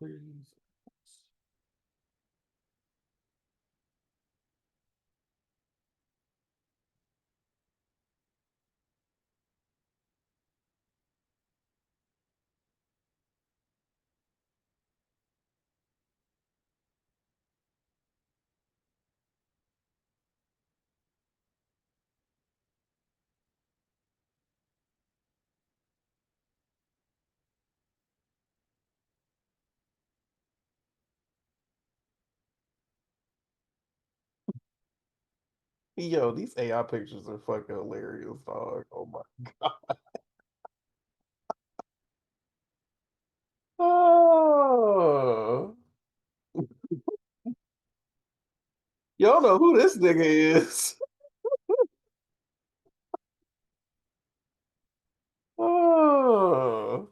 Please. Yo, these AI pictures are fucking hilarious, dog. Oh my god. Oh, y'all know who this nigga is. Oh,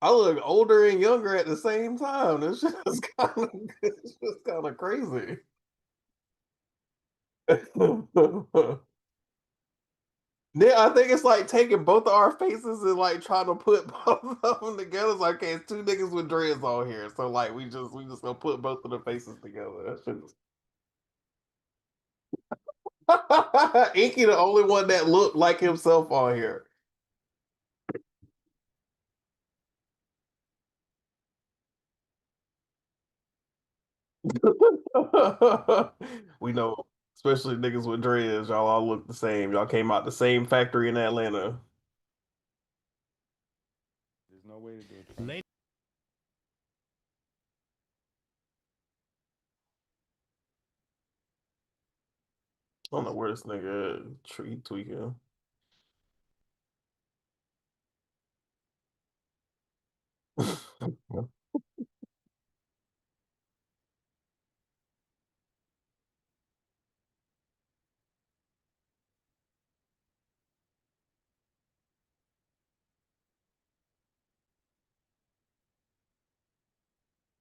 I look older and younger at the same time. This shit is kind of, it's just kind of crazy. Yeah, I think it's like taking both of our faces and like trying to put both of them together. It's like, okay, it's two niggas with dreads on here, so like we just gonna put both of the faces together. That shit is... Inky, the only one that looked like himself on here. We know, especially niggas with dreads, y'all all look the same. Y'all came out the same factory in Atlanta. There's no way to do it. I don't know where this nigga tree tweaking.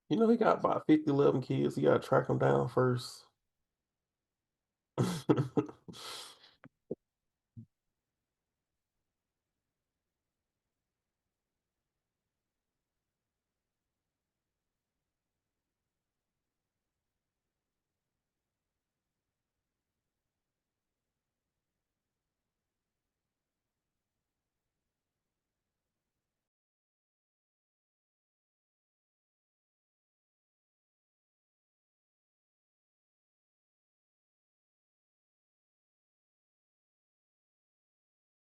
You know, he got about 50, 11 kids. You gotta track them down first.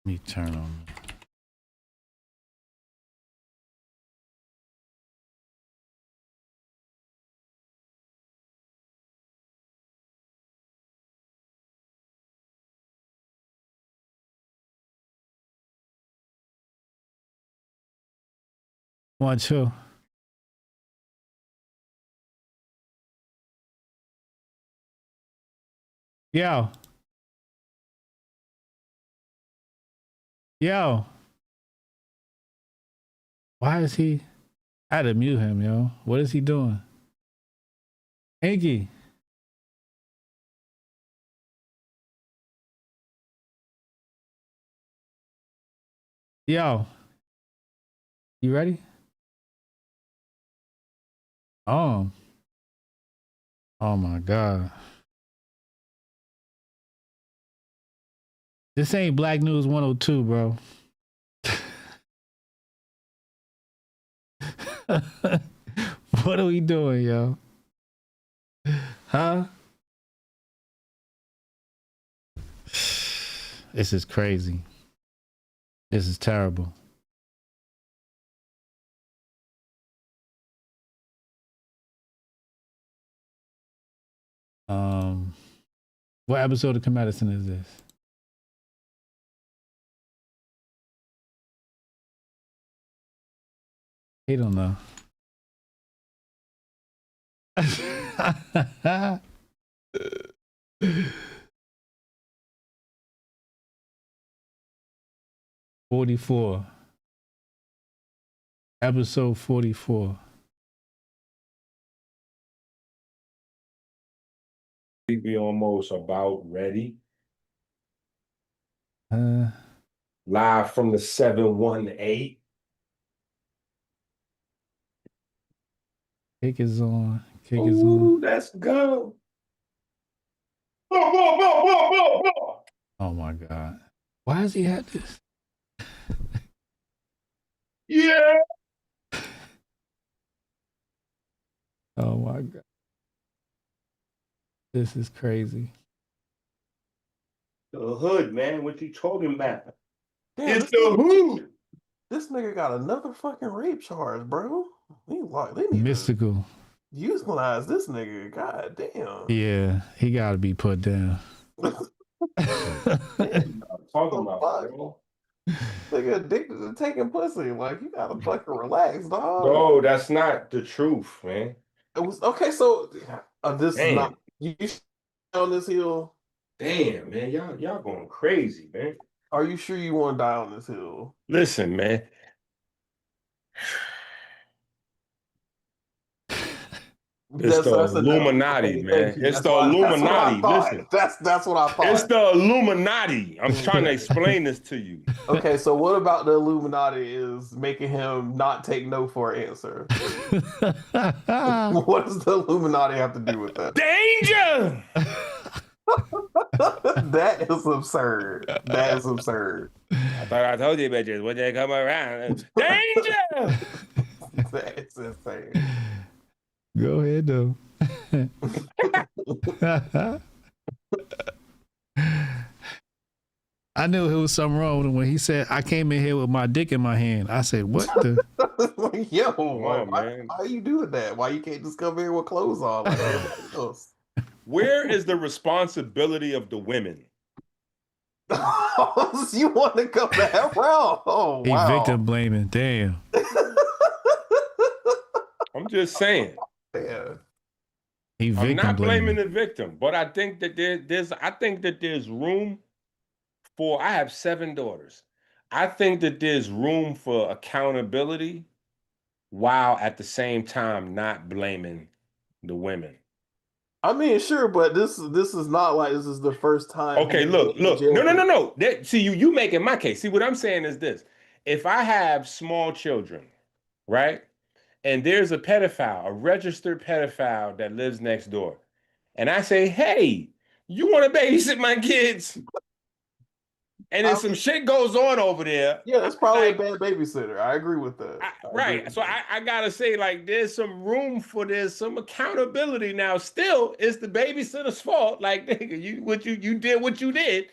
Let me turn on. One, two. Yo. Yo. Why is he? I had to mute him, yo. What is he doing? EnQi. Yo. You ready? Oh. Oh my God. This ain't Black News 102, bro. What are we doing, yo? Huh? This is crazy. This is terrible. What episode of KeMedicine is this? He don't know. 44. Episode 44. We almost about ready. Live from the 718. Kick is on. Kick is Ooh, on. let's go. Oh my God. Why does he have this? Yeah. Oh my God. This is crazy. The hood, man. What you talking about? Damn, It's the hood. this nigga got another fucking rape charge, bro. They need Mystical. to euthanize this nigga. God damn. Yeah, he got to be put down. Talking about, bro. Nigga addicted to taking pussy. Like, you gotta fucking relax, dog. No, that's not the truth, man. It was okay. So this is not Damn. you on this hill. Damn, man. Y'all going crazy, man. Are you sure you want to die on this hill? Listen, man. It's the That's a no. Illuminati, Okay, man. thank you. It's That's the what I Illuminati. thought. Listen, That's what I thought. it's the Illuminati. I'm trying to explain this to you. Okay, so what about the Illuminati is making him not take no for an answer? What does the Illuminati have to do with that? Danger! That is absurd. That is absurd. I thought I told you bitches when they come around. Danger! That's insane. Go ahead, though. I knew there was something wrong with him when he said, I came in here with my dick in my hand. I said, what the? Like, yo, on, why are you doing that? Why you can't just come here with clothes on like everybody else? Where is the responsibility of the women? You want to go that route? Oh, wow. He victim blaming. Damn. I'm just saying. Yeah. I'm not blaming the victim, but I think that there's room for. I have 7 daughters. I think that there's room for accountability, while at the same time not blaming the women. I mean, sure, but this is not like this is the first time. Okay, look. No. See, you making my case. See, what I'm saying is this: if I have small children, right? And there's a pedophile, a registered pedophile that lives next door. And I say, hey, you want to babysit my kids? And then some shit goes on over there. Yeah, that's probably a bad babysitter. I agree with that. I got to say, like, there's some room for this, some accountability. Now, still, it's the babysitter's fault. Like, nigga, you did what you did.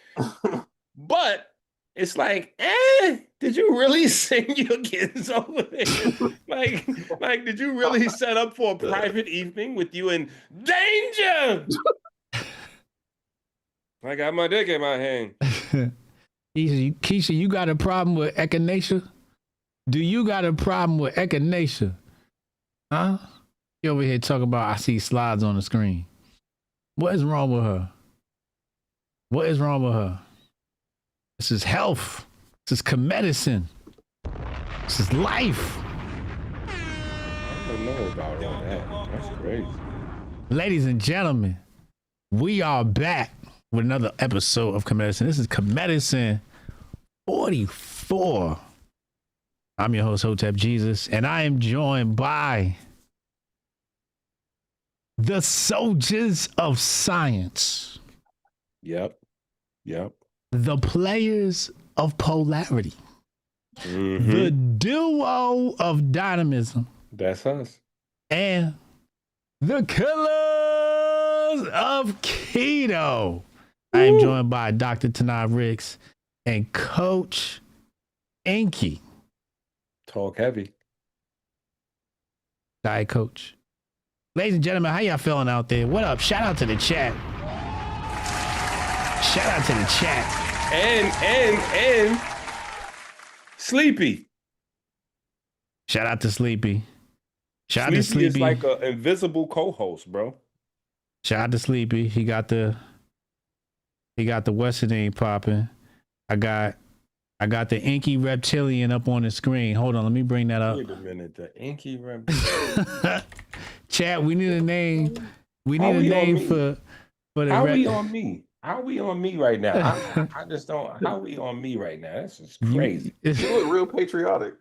But it's like, did you really send your kids over there? like, did you really set up for a private evening with you in danger? I got my dick in my hand. Keisha, you got a problem with echinacea? Do you got a problem with echinacea? Huh? You over here talking about, I see slides on the screen. What is wrong with her? What is wrong with her? This is health. This is KeMedicine. This is life. I don't know about all that. That's crazy. Ladies and gentlemen, we are back with another episode of KeMedicine. This is KeMedicine 44. I'm your host, Hotep Jesus, and I am joined by the soldiers of science. Yep. The players of polarity. Mm-hmm. The duo of dynamism. That's us. And the killers of keto. I am joined by Dr. Tanei Ricks and Coach EnQi. Talk heavy. Diet Coach. Ladies and gentlemen, how y'all feeling out there? What up? Shout out to the chat. Shout out to the chat. And Sleepy. Shout out to Sleepy. Shout out to Sleepy. Is like an invisible co-host, bro. Shout out to Sleepy. He got the what's the name popping. I got the EnQi reptilian up on the screen. Hold on, let me bring that up. Wait a minute, the EnQi reptilian. Chat, we need a name. We need a name for the. How we on me? How we on me right now? I just don't. How we on me right now? That's just crazy. You look real patriotic.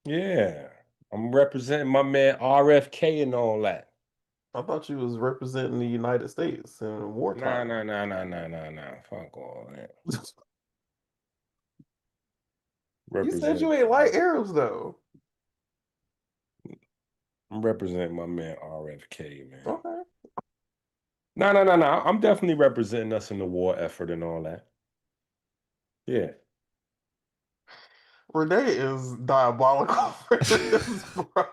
Yeah, I'm representing my man RFK and all that. I thought you was representing the United States in wartime. Nah. Fuck all that. You said you ain't like Arabs though. I'm representing my man RFK, man. Okay. No. I'm definitely representing us in the war effort and all that. Yeah. Renee is diabolical for this, bro.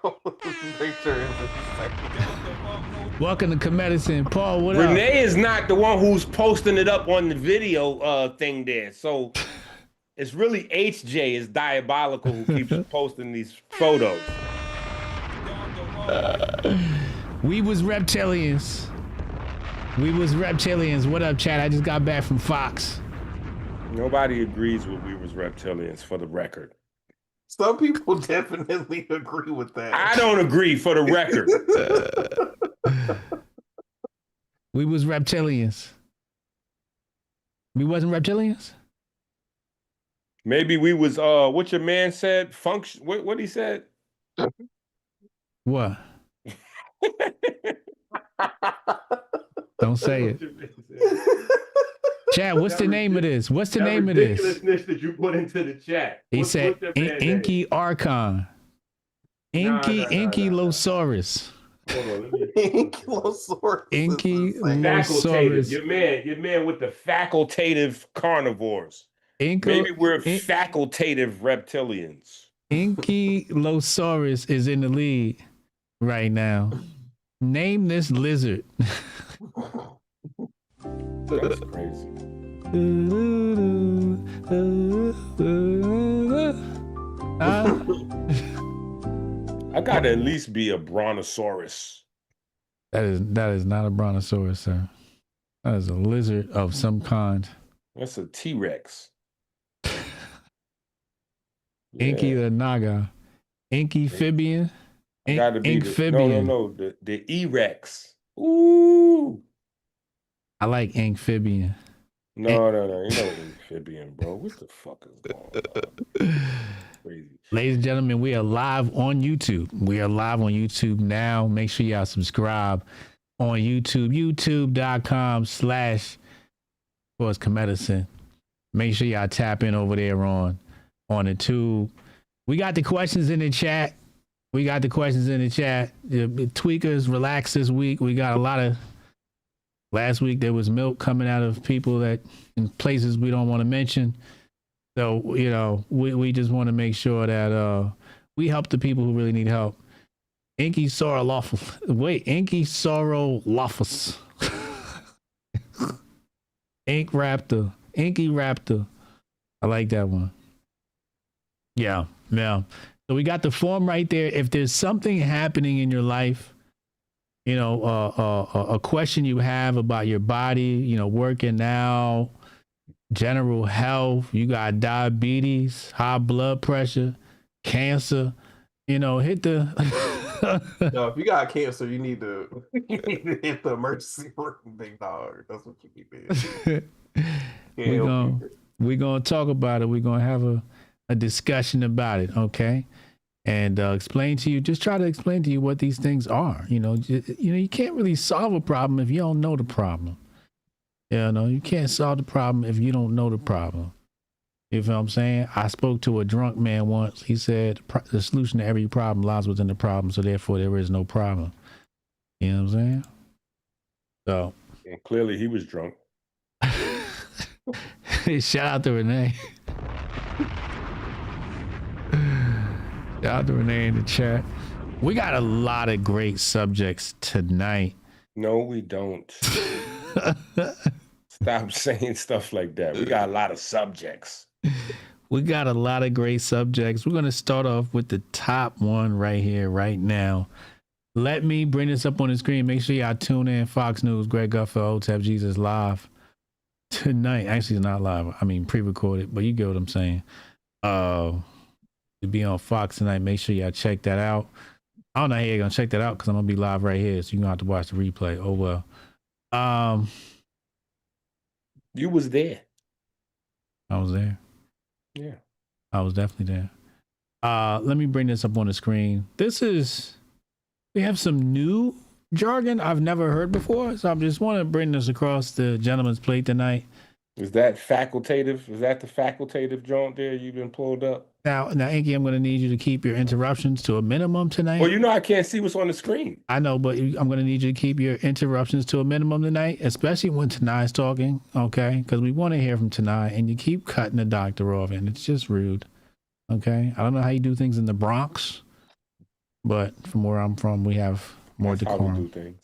Welcome to KeMedicine. Paul, what up? Renee is not the one who's posting it up on the video thing there. So it's really HJ is diabolical who keeps posting these photos. We was reptilians. What up, Chad? I just got back from Fox. Nobody agrees with we was reptilians, for the record. Some people definitely agree with that. I don't agree, for the record. We was reptilians. We wasn't reptilians? Maybe we was what your man said, function, what he said? What? Don't say it. Chad, what's the name of this? What's the name of this? Ridiculousness that you put into the chat. He said EnQi Archon. Ankylosaurus. Hold on, let me. Ankylosaurus. Ankylosaurus. Your man with the facultative carnivores. Maybe we're facultative reptilians. Ankylosaurus is in the lead right now. Name this lizard. That's crazy. I gotta at least be a brontosaurus. That is not a brontosaurus, sir. That is a lizard of some kind. That's a T-Rex. Inky the Naga. Amphibian. Gotta be amphibian. The E-Rex. Ooh. I like amphibian. No. You know amphibian, bro. What the fuck is going on? Crazy. Ladies and gentlemen, we are live on YouTube. We are live on YouTube now. Make sure y'all subscribe on YouTube. YouTube.com/KeMedicine. Make sure y'all tap in over there on the tube. We got the questions in the chat. The tweakers, relax this week. We got a lot of. Last week there was milk coming out of people that in places we don't want to mention. So, you know, we just want to make sure that we help the people who really need help. Inky Saurolophus. Inky Raptor. I like that one. Yeah. So we got the form right there. If there's something happening in your life, you know, a question you have about your body, you know, working out, general health, you got diabetes, high blood pressure, cancer, you know, hit the. No, if you got cancer, you need to hit the emergency room, big dog. That's what you need to. We're gonna talk about it. We're gonna have a discussion about it, okay? And try to explain to you what these things are. You know, you can't really solve a problem if you don't know the problem. You know, you can't solve the problem if you don't know the problem. You feel what I'm saying? I spoke to a drunk man once. He said the solution to every problem lies within the problem, so therefore there is no problem. You know what I'm saying? So. And clearly he was drunk. Shout out to Renee. Shout out to Renee in the chat. We got a lot of great subjects tonight. No, we don't. Stop saying stuff like that. We got a lot of subjects. We got a lot of great subjects. We're going to start off with the top one right here, right now. Let me bring this up on the screen. Make sure y'all tune in. Fox News, Greg Gutfeld, Hotep Jesus live tonight. Actually, it's not live. I mean, pre-recorded, but you get what I'm saying. To be on Fox tonight. Make sure y'all check that out. I don't know how you're gonna check that out because I'm gonna be live right here, so you're gonna have to watch the replay. Oh well. You was there. I was there. Yeah. I was definitely there. Let me bring this up on the screen. We have some new jargon I've never heard before, so I just want to bring this across the gentleman's plate tonight. Is that facultative? Is that the facultative joint there you've been pulled up? Now, EnQi, I'm going to need you to keep your interruptions to a minimum tonight. Well, I can't see what's on the screen. I know, but I'm going to need you to keep your interruptions to a minimum tonight, especially when Tanai's talking, okay? Because we want to hear from Tanai, and you keep cutting the doctor off, and it's just rude, okay? I don't know how you do things in the Bronx, but from where I'm from, we have more decorum. How we do things.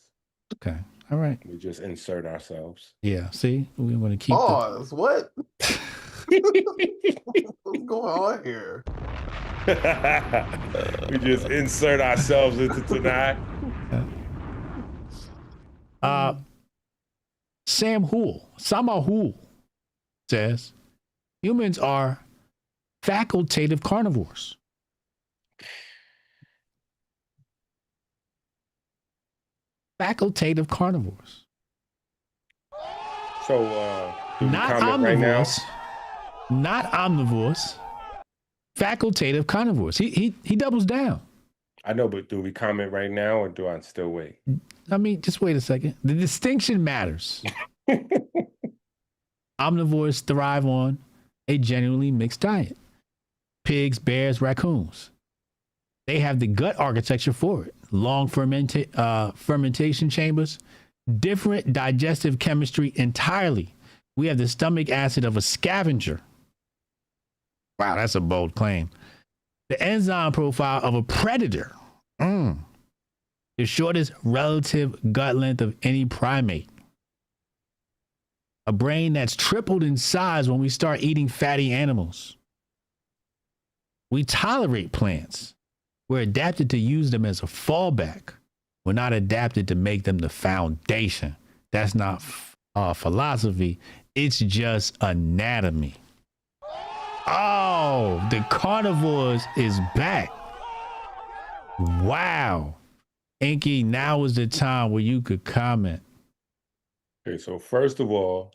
Okay, all right. We just insert ourselves. Yeah, see? We're going to keep Pause. What? What's going on here? We just insert ourselves into tonight. Samahul says humans are facultative carnivores. Facultative carnivores. So, not omnivores. Not omnivores. Facultative carnivores. He doubles down. I know, but do we comment right now or do I still wait? I mean, just wait a second. The distinction matters. Omnivores thrive on a genuinely mixed diet. Pigs, bears, raccoons. They have the gut architecture for it. Long fermentation chambers, different digestive chemistry entirely. We have the stomach acid of a scavenger. Wow, that's a bold claim. The enzyme profile of a predator. The shortest relative gut length of any primate. A brain that's tripled in size when we start eating fatty animals. We tolerate plants. We're adapted to use them as a fallback. We're not adapted to make them the foundation. That's not philosophy. It's just anatomy. Oh, the carnivores is back. Wow. EnQi, now is the time where you could comment. Okay, so first of all,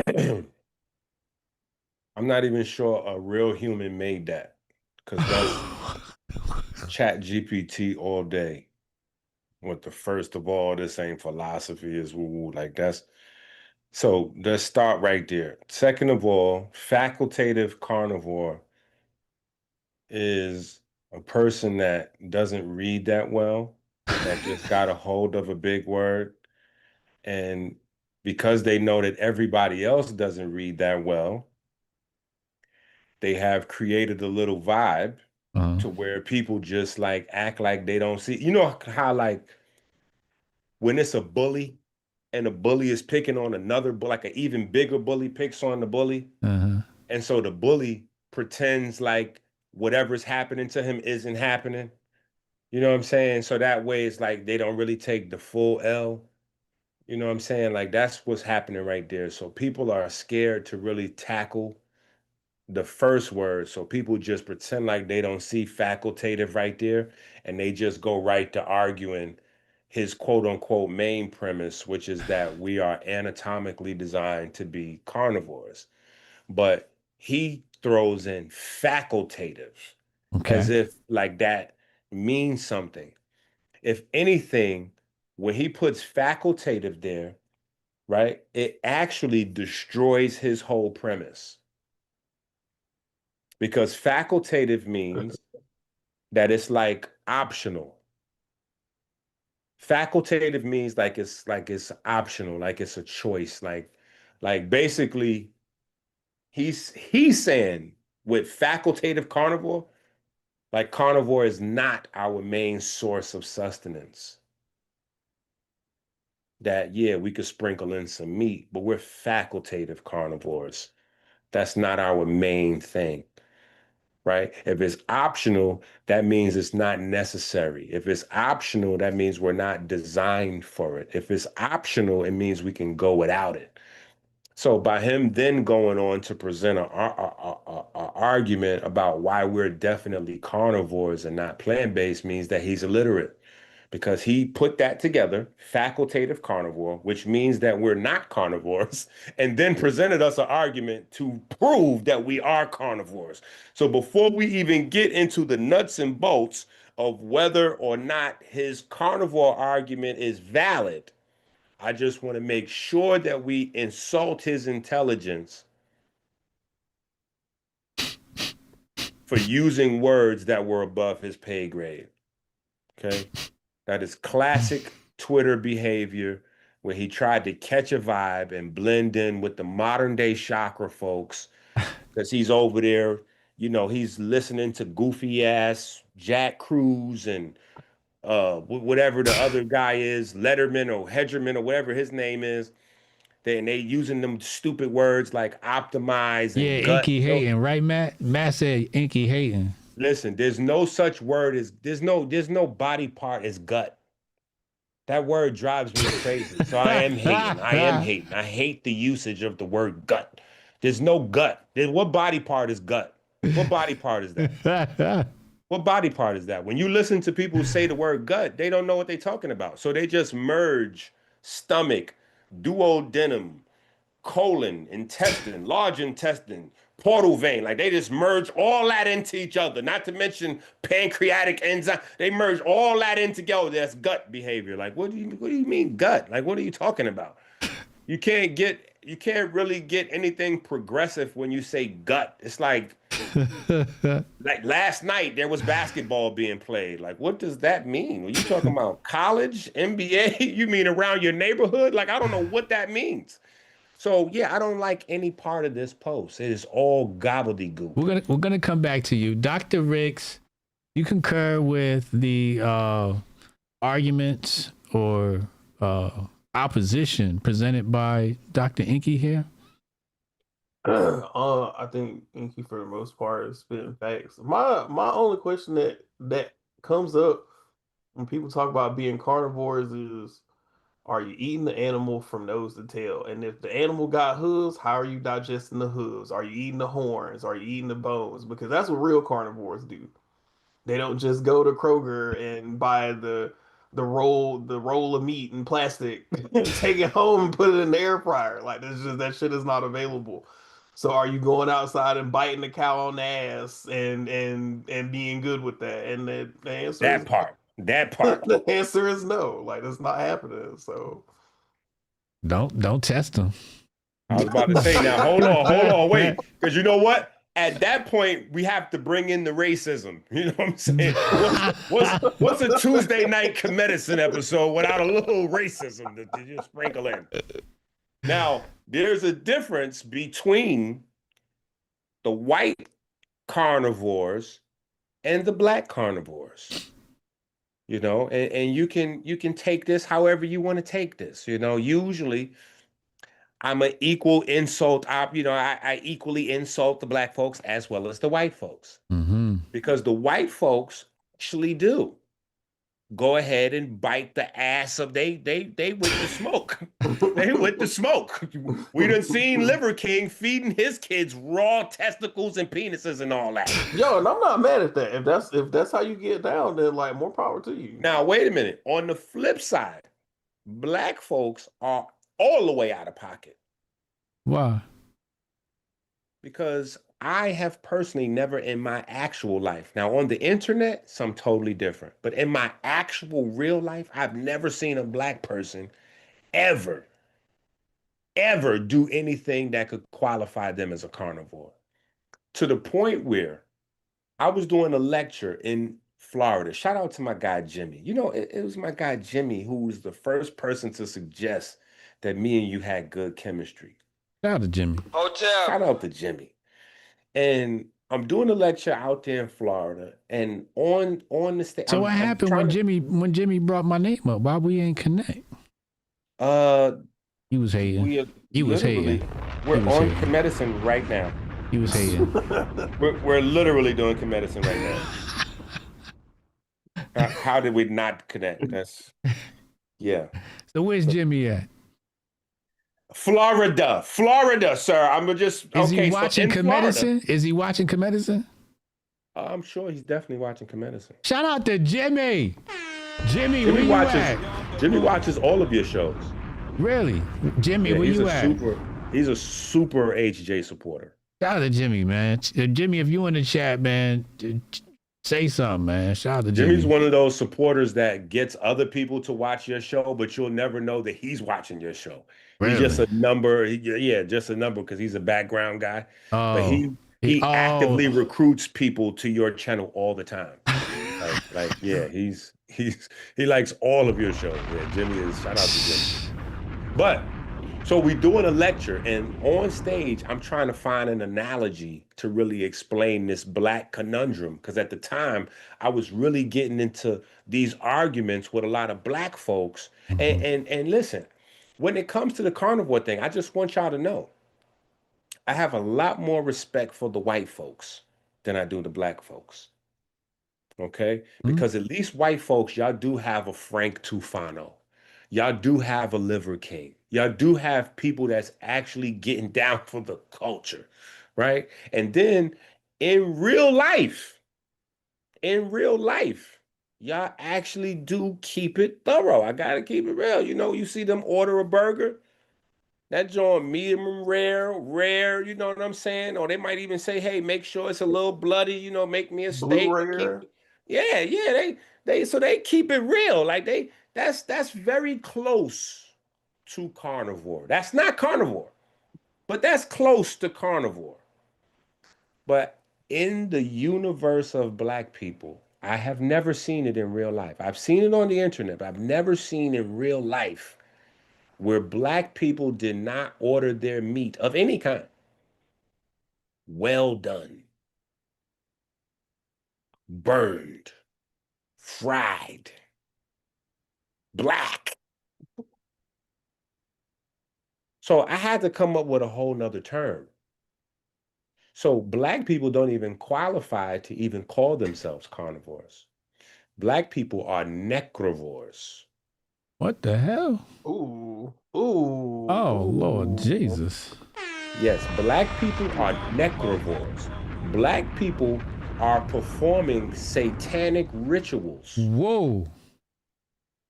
I'm not even sure a real human made that, because that's Chat GPT all day. What the first of all, this ain't philosophy, is woo-woo. Like that's so let's start right there. Second of all, facultative carnivore is a person that doesn't read that well, that just got a hold of a big word. And because they know that everybody else doesn't read that well, they have created a little vibe to where people just like act like they don't see. You know how like when it's a bully and a bully is picking on another, like an even bigger bully picks on the bully. And so the bully pretends like whatever's happening to him isn't happening. You know what I'm saying? So that way it's like they don't really take the full L. You know what I'm saying? Like that's what's happening right there. So people are scared to really tackle the first word. So people just pretend like they don't see facultative right there. And they just go right to arguing his quote unquote main premise, which is that we are anatomically designed to be carnivores. But he throws in facultative as if like that means something. If anything, when he puts facultative there, right, it actually destroys his whole premise. Because facultative means that it's like optional. Facultative means like it's optional, like it's a choice, like basically he's saying with facultative carnivore, like carnivore is not our main source of sustenance. That, yeah, we could sprinkle in some meat, but we're facultative carnivores. That's not our main thing, right? If it's optional, that means it's not necessary. If it's optional, that means we're not designed for it. If it's optional, it means we can go without it. So by him then going on to present an argument about why we're definitely carnivores and not plant-based means that he's illiterate, because he put that together, facultative carnivore, which means that we're not carnivores, and then presented us an argument to prove that we are carnivores. So before we even get into the nuts and bolts of whether or not his carnivore argument is valid, I just want to make sure that we insult his intelligence for using words that were above his pay grade. Okay? That is classic Twitter behavior where he tried to catch a vibe and blend in with the modern day chakra folks because he's over there, you know, he's listening to goofy ass Jack Cruz and whatever the other guy is, Letterman or Hedgerman or whatever his name is. They using them stupid words like optimize and Yeah, gut. EnQi hating, right, Matt? Matt said EnQi hating. Listen, there's no such word as there's no body part as gut. That word drives me crazy. So I am hating. I am hating. I hate the usage of the word gut. There's no gut. What body part is gut? What body part is that? What body part is that? When you listen to people who say the word gut, they don't know what they're talking about. So they just merge stomach, duodenum, colon, intestine, large intestine, portal vein. Like they just merge all that into each other, not to mention pancreatic enzyme. They merge all that in together. That's gut behavior. Like, what do you mean gut? Like, what are you talking about? You can't really get anything progressive when you say gut. It's like last night there was basketball being played. Like, what does that mean? Are you talking about college, NBA? You mean around your neighborhood? Like, I don't know what that means. So yeah, I don't like any part of this post. It is all gobbledygook. We're gonna come back to you, Dr. Ricks. You concur with the arguments or opposition presented by Dr. EnQi here? I think EnQi for the most part is spitting facts. My only question that comes up when people talk about being carnivores is, are you eating the animal from nose to tail? And if the animal got hooves, how are you digesting the hooves? Are you eating the horns? Are you eating the bones? Because that's what real carnivores do. They don't just go to Kroger and buy the roll of meat in plastic, take it home and put it in the air fryer. Like that shit is not available. So are you going outside and biting the cow on the ass and being good with that? And the answer That part. the answer is no. Like it's not happening. So don't test them. I was about to say now, hold on, wait. Because you know what? At that point, we have to bring in the racism. You know what I'm saying? What's a Tuesday night KeMedicine episode without a little racism to just sprinkle in? Now, there's a difference between the white carnivores and the black carnivores. You know, and you can take this however you want to take this. You know, usually I'm an equal insult. I equally insult the black folks as well as the white folks. Mm-hmm. Because the white folks actually do go ahead and bite the ass of they with the smoke. They with the smoke. We done seen Liver King feeding his kids raw testicles and penises and all that. yo, and I'm not mad at that. If that's how you get down, then like more power to you. Now, wait a minute. On the flip side, black folks are all the way out of pocket. Why? Because I have personally never in my actual life, now on the internet, some totally different, but in my actual real life, I've never seen a black person ever do anything that could qualify them as a carnivore. To the point where I was doing a lecture in Florida. Shout out to my guy, Jimmy. You know, it was my guy, Jimmy, who was the first person to suggest that me and you had good chemistry. Shout out to Jimmy. Hotep. Shout out to Jimmy. And I'm doing a lecture out there in Florida, and on the stage. So what happened when Jimmy brought my name up? Why we ain't connect? He was hating. He was hating. We're on KeMedicine right now. He was hating. We're literally doing KeMedicine right now. How did we not connect? Yeah. So where's Jimmy at? Florida, sir. I'm just. Is he watching KeMedicine? Is he watching KeMedicine? I'm sure he's definitely watching KeMedicine. Shout out to Jimmy. Jimmy, where you at? Jimmy watches all of your shows. Really? Jimmy, Yeah, where you at? he's a super HJ supporter. Shout out to Jimmy, man. Jimmy, if you in the chat, man, say something, man. Shout out to Jimmy. Jimmy's one of those supporters that gets other people to watch your show, but you'll never know that he's watching your show. Really? He's just a number. Just a number because he's a background guy. But he actively recruits people to your channel all the time. He likes all of your shows. Yeah, Jimmy is, shout out to Jimmy. But so we're doing a lecture, and on stage, I'm trying to find an analogy to really explain this Black conundrum. Because at the time, I was really getting into these arguments with a lot of Black folks. And listen, when it comes to the carnivore thing, I just want y'all to know, I have a lot more respect for the white folks than I do the Black folks. Okay? Because at least white folks, y'all do have a Frank Tufano. Y'all do have a Liver King. Y'all do have people that's actually getting down for the culture, right? And then in real life, y'all actually do keep it thorough. I gotta keep it real. You know, you see them order a burger, that joint medium rare, you know what I'm saying? Or they might even say, hey, make sure it's a little bloody, you know, make me a steak. They keep it real. Like that's very close to carnivore. That's not carnivore, but that's close to carnivore. But in the universe of Black people, I have never seen it in real life. I've seen it on the internet, but I've never seen in real life where Black people did not order their meat of any kind well done, burned, fried, black. So I had to come up with a whole nother term. So Black people don't even qualify to even call themselves carnivores. Black people are necrovores. What the hell? Ooh. Oh, Lord Jesus. Yes, Black people are necrovores. Black people are performing satanic rituals. Whoa.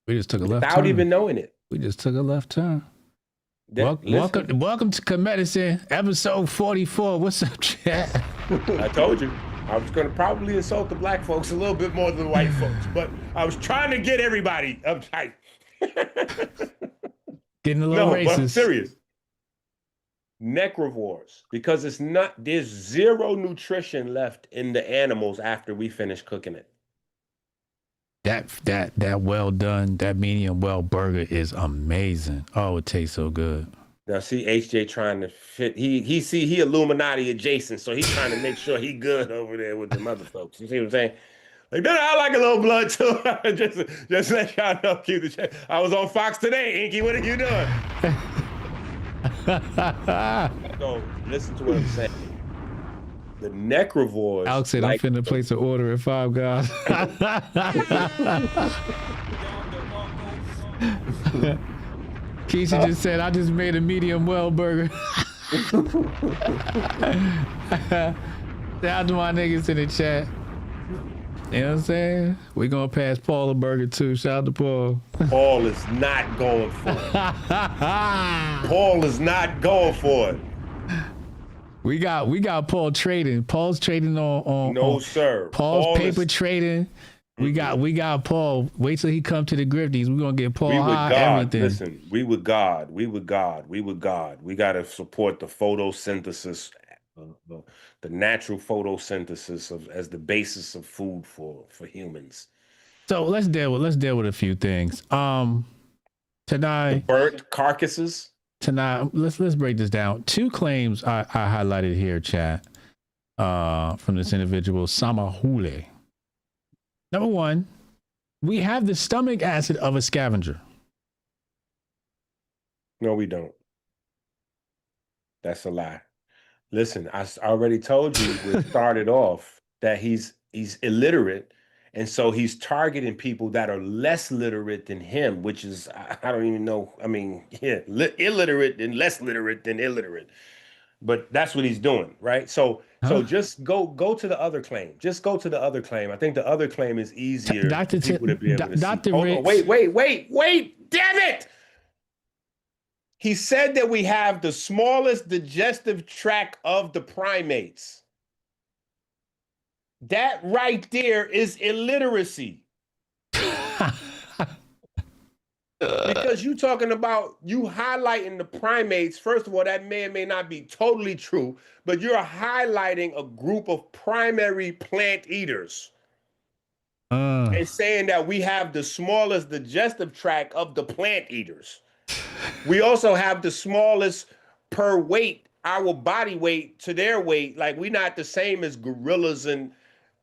We just took a left turn. Without even knowing it. We just took a left turn. Welcome to KeMedicine, episode 44. What's up, chat? I told you. I was going to probably insult the Black folks a little bit more than the white folks, but I was trying to get everybody uptight. Getting a little racist. But I'm serious. Necrovores, because there's zero nutrition left in the animals after we finish cooking it. That well done, that medium well burger is amazing. Oh, it tastes so good. Now see HJ trying to fit. He Illuminati adjacent, so he's trying to make sure he good over there with the mother folks. You see what I'm saying? Like, then I like a little blood too. just let y'all know. Keep the chat. I was on Fox today, EnQi. What are you doing? So listen to what I'm saying. The necrovores. Alex said, I'm finna place an order at Five Guys. Keisha just said, I just made a medium well burger. Shout out to my niggas in the chat. You know what I'm saying? We're going to pass Paul a burger too. Shout out to Paul. Paul is not going for it. Paul is not going for it. We got Paul trading. Paul's trading on no, sir. Paul's paper trading. We got Paul. Wait till he come to the Grifties. We're gonna get Paul high. Everything. Listen, we with God. We gotta support the photosynthesis, the natural photosynthesis as the basis of food for humans. So let's deal with a few things. Tanei, the burnt carcasses. Tanei, let's break this down. Two claims I highlighted here, chat, from this individual, Samahule. Number one, we have the stomach acid of a scavenger. No, we don't. That's a lie. Listen, I already told you we started off that he's illiterate, and so he's targeting people that are less literate than him, which is, I don't even know. I mean, illiterate and less literate than illiterate. But that's what he's doing, right? So So just go to the other claim. Just go to the other claim. I think the other claim is easier for people to be able to see. Hold on, wait, damn it! He said that we have the smallest digestive tract of the primates. That right there is illiteracy. Because you talking about you highlighting the primates. First of all, that may or may not be totally true, but you're highlighting a group of primary plant eaters and saying that we have the smallest digestive tract of the plant eaters. We also have the smallest per weight, our body weight to their weight. Like we're not the same as gorillas, and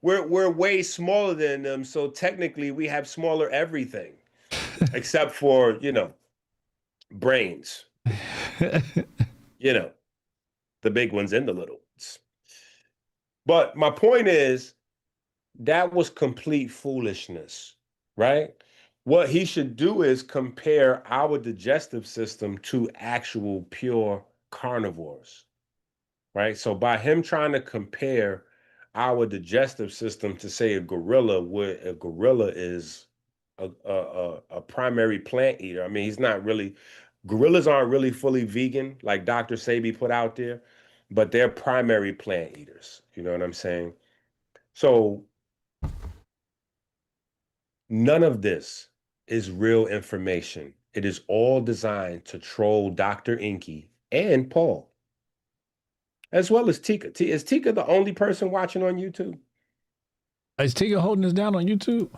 we're way smaller than them. So technically, we have smaller everything. Except for, brains. The big ones and the little ones. But my point is, that was complete foolishness, right? What he should do is compare our digestive system to actual pure carnivores, right? So by him trying to compare our digestive system to, say, a gorilla, where a gorilla is a primary plant eater. I mean, gorillas aren't really fully vegan, like Dr. Sebi put out there, but they're primary plant eaters. You know what I'm saying? So none of this is real information. It is all designed to troll Dr. EnQi and Paul, as well as Tika. Is Tika the only person watching on YouTube? Is Tika holding us down on YouTube?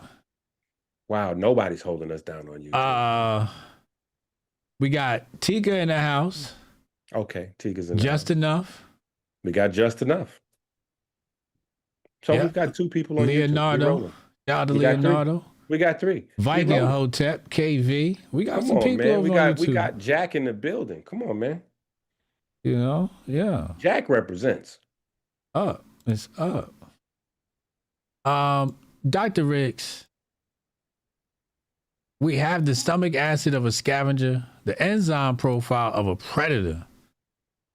Wow, nobody's holding us down on YouTube. We got Tika in the house. Okay, Tika's in the Just house. Enough. We got just enough. So we've got 2 people on Leonardo. YouTube. Shout out to Leonardo. We got 3. Viking Hotep, KV. We got some people man. over on YouTube. We got Jack in the building. Come on, man. Yeah. Jack represents. Up. It's up. Dr. Ricks. We have the stomach acid of a scavenger, the enzyme profile of a predator.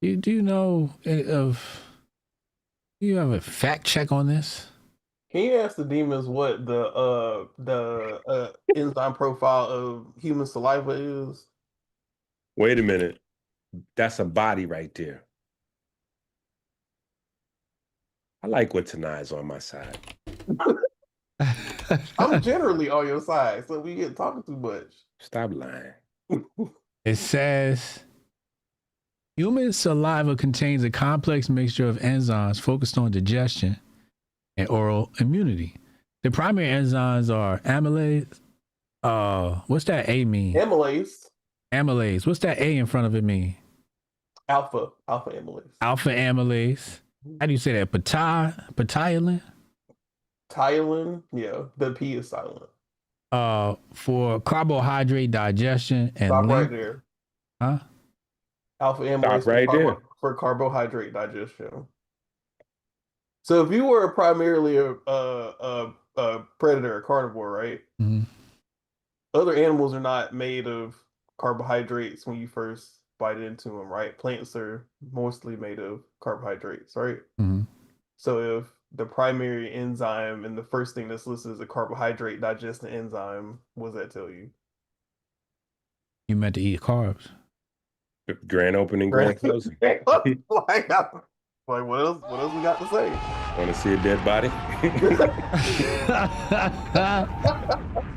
Do you know of? Do you have a fact check on this? Can you ask the demons what the enzyme profile of human saliva is? Wait a minute. That's a body right there. I like when Tanai's on my side. I'm generally on your side, so we get talking too much. Stop lying. It says human saliva contains a complex mixture of enzymes focused on digestion and oral immunity. The primary enzymes are amylase. What's that A mean? Amylase. Amylase. What's that A in front of it mean? Alpha amylase. Alpha amylase. How do you say that? Ptyalin? Tylen, yeah, the P is silent. For carbohydrate digestion and stop right there. Huh? Alpha amylase right there for carbohydrate digestion. So if you were primarily a predator, a carnivore, right? Mm-hmm. Other animals are not made of carbohydrates when you first bite into them, right? Plants are mostly made of carbohydrates, right? Mm-hmm. So if the primary enzyme and the first thing that's listed is a carbohydrate digesting enzyme, what does that tell you? You meant to eat carbs. Grand opening, grand closing. like what else we got to say? Want to see a dead body?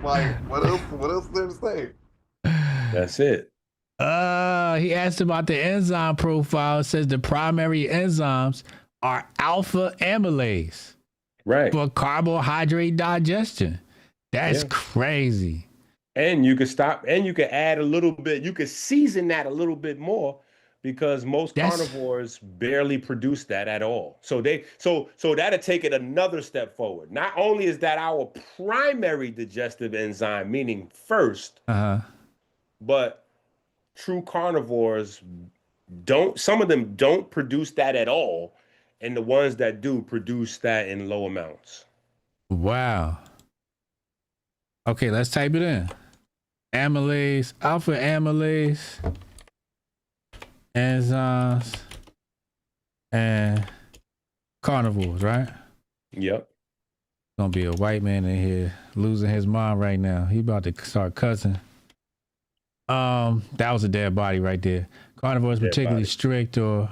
Like what else is there to say? That's it. He asked about the enzyme profile. It says the primary enzymes are alpha amylase, right, for carbohydrate digestion. That's crazy. And you could add a little bit. You could season that a little bit more, because most carnivores barely produce that at all. So that'll take it another step forward. Not only is that our primary digestive enzyme, meaning first, but true carnivores some of them don't produce that at all. And the ones that do produce that in low amounts. Wow. Okay, let's type it in. Amylase, alpha amylase, enzymes, and carnivores, right? Yep. Gonna be a white man in here losing his mind right now. He about to start cussing. That was a dead body right there. Carnivores, Dead particularly body. strict or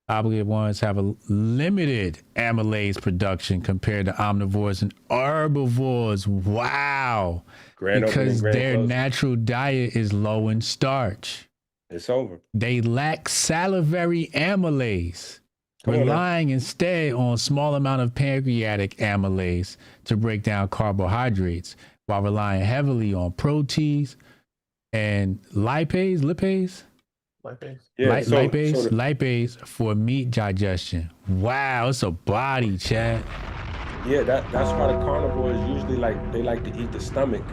obligate ones, have a limited amylase production compared to omnivores and herbivores. Wow. Grand opening, Because grand their closing. natural diet is low in starch. It's over. They lack salivary amylase, Come on now. relying instead on small amount of pancreatic amylase to break down carbohydrates, while relying heavily on proteins and lipase Yeah. lipase for meat digestion. Wow, it's a body, Chad. Yeah, that's why the carnivores usually they like to eat the stomach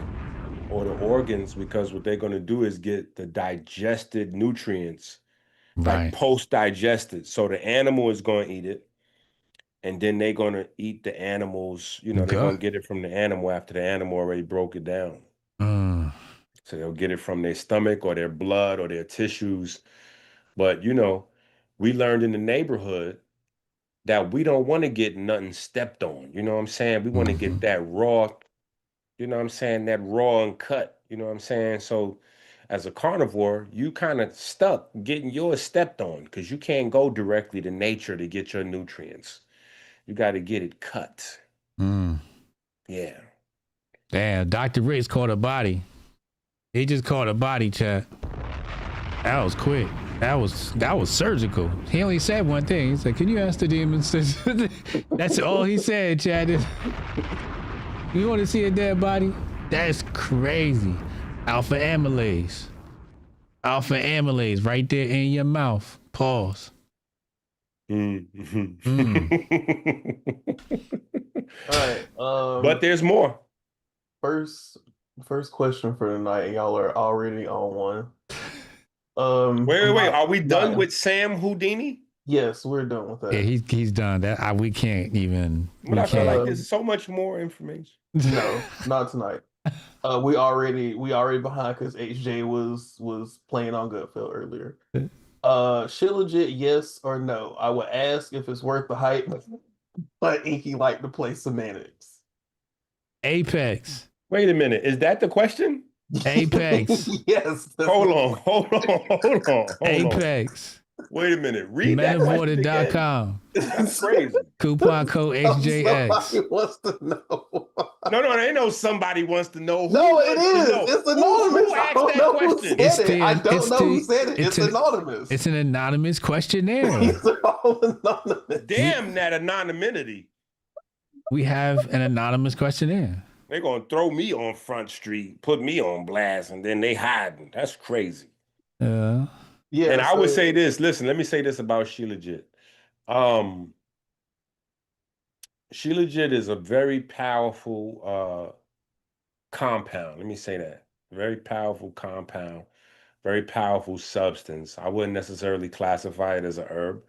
or the organs, because what they're going to do is get the digested nutrients, Right. like post-digested. So the animal is going to eat it, and then they're going to eat the animals, they're going to get it from the animal after the animal already broke it down. So they'll get it from their stomach or their blood or their tissues. But, we learned in the neighborhood that we don't want to get nothing stepped on. You know what I'm saying? We want to get that raw, that raw and cut. You know what I'm saying? So as a carnivore, you kind of stuck getting yours stepped on because you can't go directly to nature to get your nutrients. You got to get it cut. Yeah. Damn, Dr. Ricks caught a body. He just caught a body, Chad. That was quick. That was surgical. He only said one thing. He said, "Can you ask the demons?" That's all he said, Chad. You want to see a dead body? That's crazy. Alpha amylase right there in your mouth. Pause. All right. But there's more. First question for tonight, and y'all are already on one. Wait. Are we done with Sam Houdini? Yes, we're done with that. Yeah, he's done. That we can't even. But I feel like there's so much more information. No, not tonight. We already behind because HJ was playing on Gutfeld earlier. Shilajit, yes or no? I would ask if it's worth the hype, but EnQi like to play semantics. Apex. Wait a minute, is that the question? Apex. Yes. Hold on. Apex. Wait a minute. Read Metabolism.com. That's crazy. Coupon code HJX. Somebody wants to know. No, they know somebody wants to know. No, it is. It's anonymous. Who asked that question? I don't know who said it. It's anonymous. It's an anonymous questionnaire. These are all anonymous. Damn that anonymity. We have an anonymous questionnaire. They're going to throw me on Front Street, put me on blast, and then they hiding. That's crazy. Yeah. And I would say this. Listen, let me say this about Shilajit. Shilajit is a very powerful compound. Let me say that. Very powerful compound, very powerful substance. I wouldn't necessarily classify it as a herb.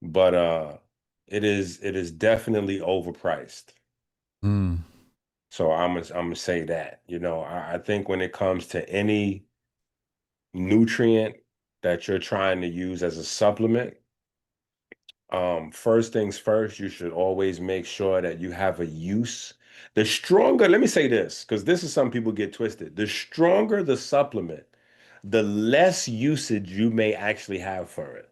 But it is definitely overpriced. So I'm gonna say that. I think when it comes to any nutrient that you're trying to use as a supplement, first things first, you should always make sure that you have a use. The stronger, let me say this, because this is something people get twisted. The stronger the supplement, the less usage you may actually have for it.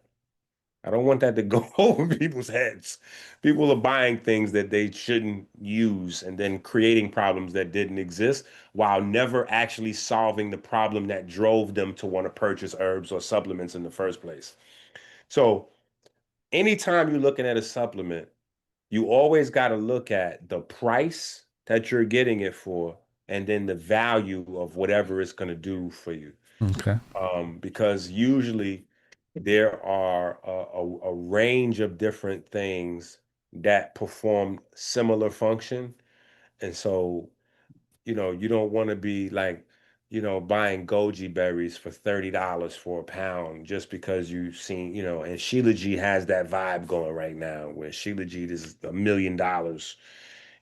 I don't want that to go over people's heads. People are buying things that they shouldn't use and then creating problems that didn't exist while never actually solving the problem that drove them to want to purchase herbs or supplements in the first place. So anytime you're looking at a supplement, you always got to look at the price that you're getting it for and then the value of whatever it's going to do for you. Okay. Because usually there are a range of different things that perform similar function. And so, you don't want to be like, buying goji berries for $30 for a pound just because you've seen, and Shilajit has that vibe going right now where Shilajit is $1 million.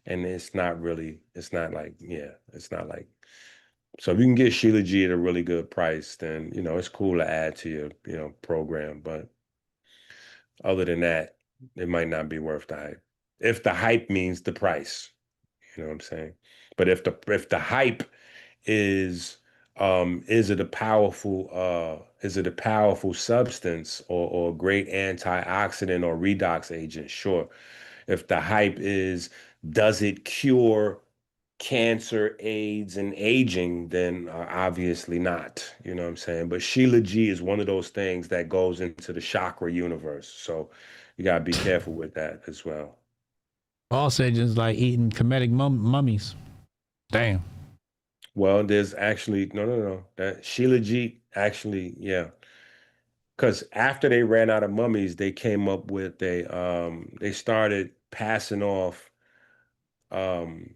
And it's not like, so if you can get Shilajit at a really good price, then, it's cool to add to your, program. But Other than that, it might not be worth the hype. If the hype means the price, you know what I'm saying? But if the hype is it a powerful substance or a great antioxidant or redox agent? Sure. If the hype is, does it cure cancer, AIDS, and aging, then obviously not. You know what I'm saying? But Shilajit is one of those things that goes into the chakra universe. So you gotta be careful with that as well. Paul said just like eating comedic mummies. Damn. Well, there's actually no. That Shilajit actually, yeah. Because after they ran out of mummies, they came up with they started passing off um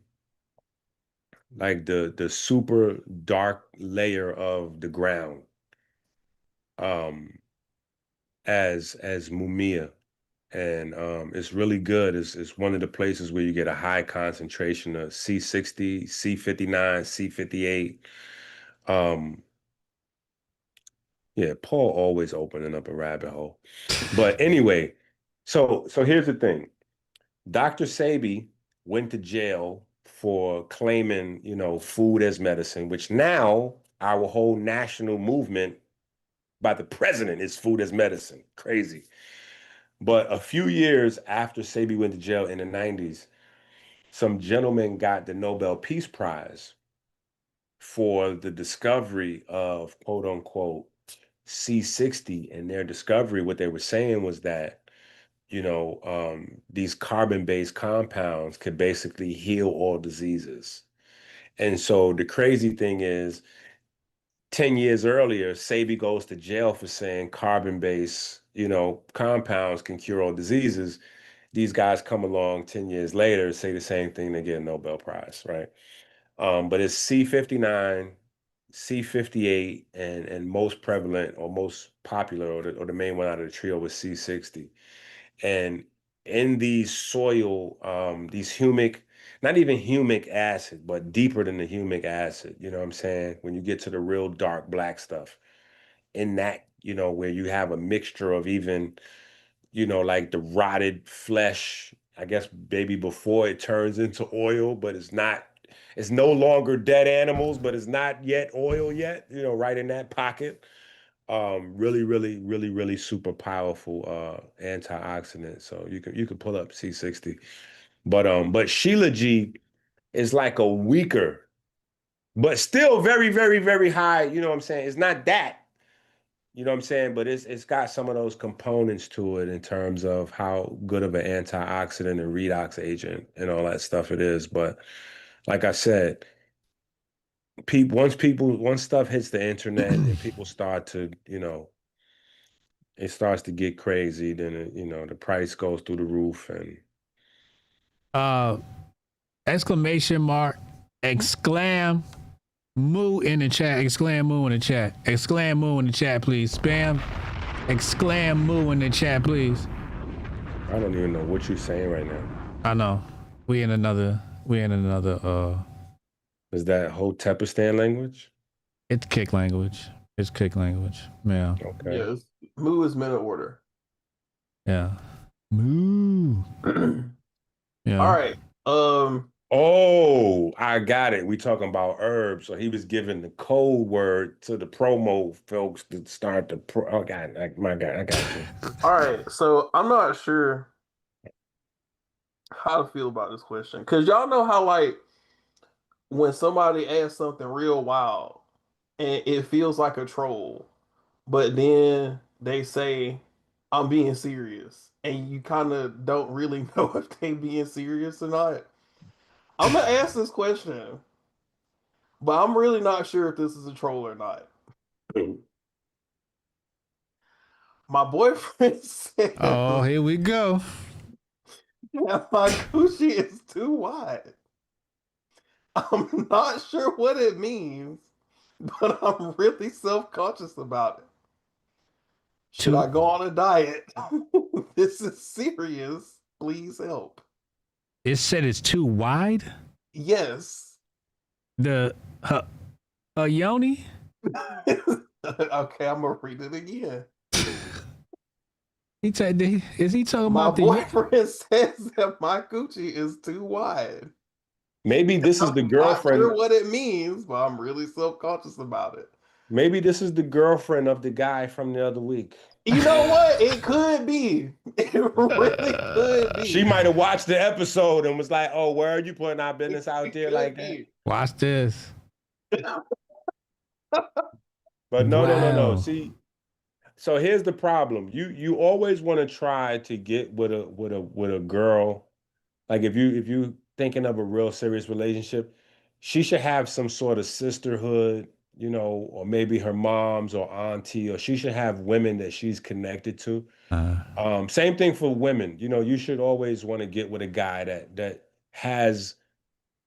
like the super dark layer of the ground um as mumia. And it's really good. It's one of the places where you get a high concentration of C60, C59, C58. Um, yeah, Paul always opening up a rabbit hole. But anyway, so here's the thing. Dr. Sebi went to jail for claiming, food as medicine, which now our whole national movement by the president is food as medicine. Crazy. But a few years after Sebi went to jail in the 90s, some gentleman got the Nobel Peace Prize for the discovery of quote unquote C60. And their discovery, what they were saying was that, these carbon-based compounds could basically heal all diseases. And so the crazy thing is, 10 years earlier, Sebi goes to jail for saying carbon-based, compounds can cure all diseases. These guys come along 10 years later, say the same thing, they get a Nobel Prize, right? But it's C59, C58, and most prevalent or most popular or the main one out of the trio was C60. And in these soil, these humic, not even humic acid, but deeper than the humic acid, you know what I'm saying? When you get to the real dark black stuff, in that, where you have a mixture of even, like the rotted flesh, I guess maybe before it turns into oil, but it's no longer dead animals, but it's not yet oil yet, right in that pocket. Really, really, really, really super powerful antioxidant. So you can pull up C60. But Shilajit is like a weaker, but still very, very, very high. You know what I'm saying? It's not that. You know what I'm saying? But it's got some of those components to it in terms of how good of an antioxidant and redox agent and all that stuff it is. But like I said, once stuff hits the internet and people start to, it starts to get crazy, then the price goes through the roof. And Exclamation mark, exclam moo in the chat, exclam moo in the chat, exclam moo in the chat, please. Spam, exclam moo in the chat, please. I don't even know what you're saying right now. I know. We in another Is that Hotepistan language? it's kick language. It's kick language. Yeah. Okay. Yes. Moo is minute order. Yeah. Moo. Yeah. All right. Oh, I got it. We talking about herbs. So he was giving the code word to the promo folks to start the oh God, my God, I got you. All right. So I'm not sure how to feel about this question. Because y'all know how, like, when somebody asks something real wild and it feels like a troll, but then they say, I'm being serious. And you kind of don't really know if they being serious or not. I'm going to ask this question, but I'm really not sure if this is a troll or not. My boyfriend said, Oh, here we go. that my coochie is too wide. I'm not sure what it means, but I'm really self-conscious about it. Should I go on a diet? This is serious. Please help. It said it's too wide. Yes. The yoni. Okay, I'm gonna read it again. Is he talking My about the? boyfriend says that my coochie is too wide. Maybe this is the I'm not girlfriend. sure what it means, but I'm really self-conscious about it. Maybe this is the girlfriend of the guy from the other week. You know what? It could be. It really could be. She might have watched the episode and was like, "Oh, where are you putting our business out there like that?" Watch this. But no. Wow. See, so here's the problem. You always want to try to get with a girl. Like if you thinking of a real serious relationship, she should have some sort of sisterhood, or maybe her mom's or auntie, or she should have women that she's connected to. Same thing for women. You should always want to get with a guy that has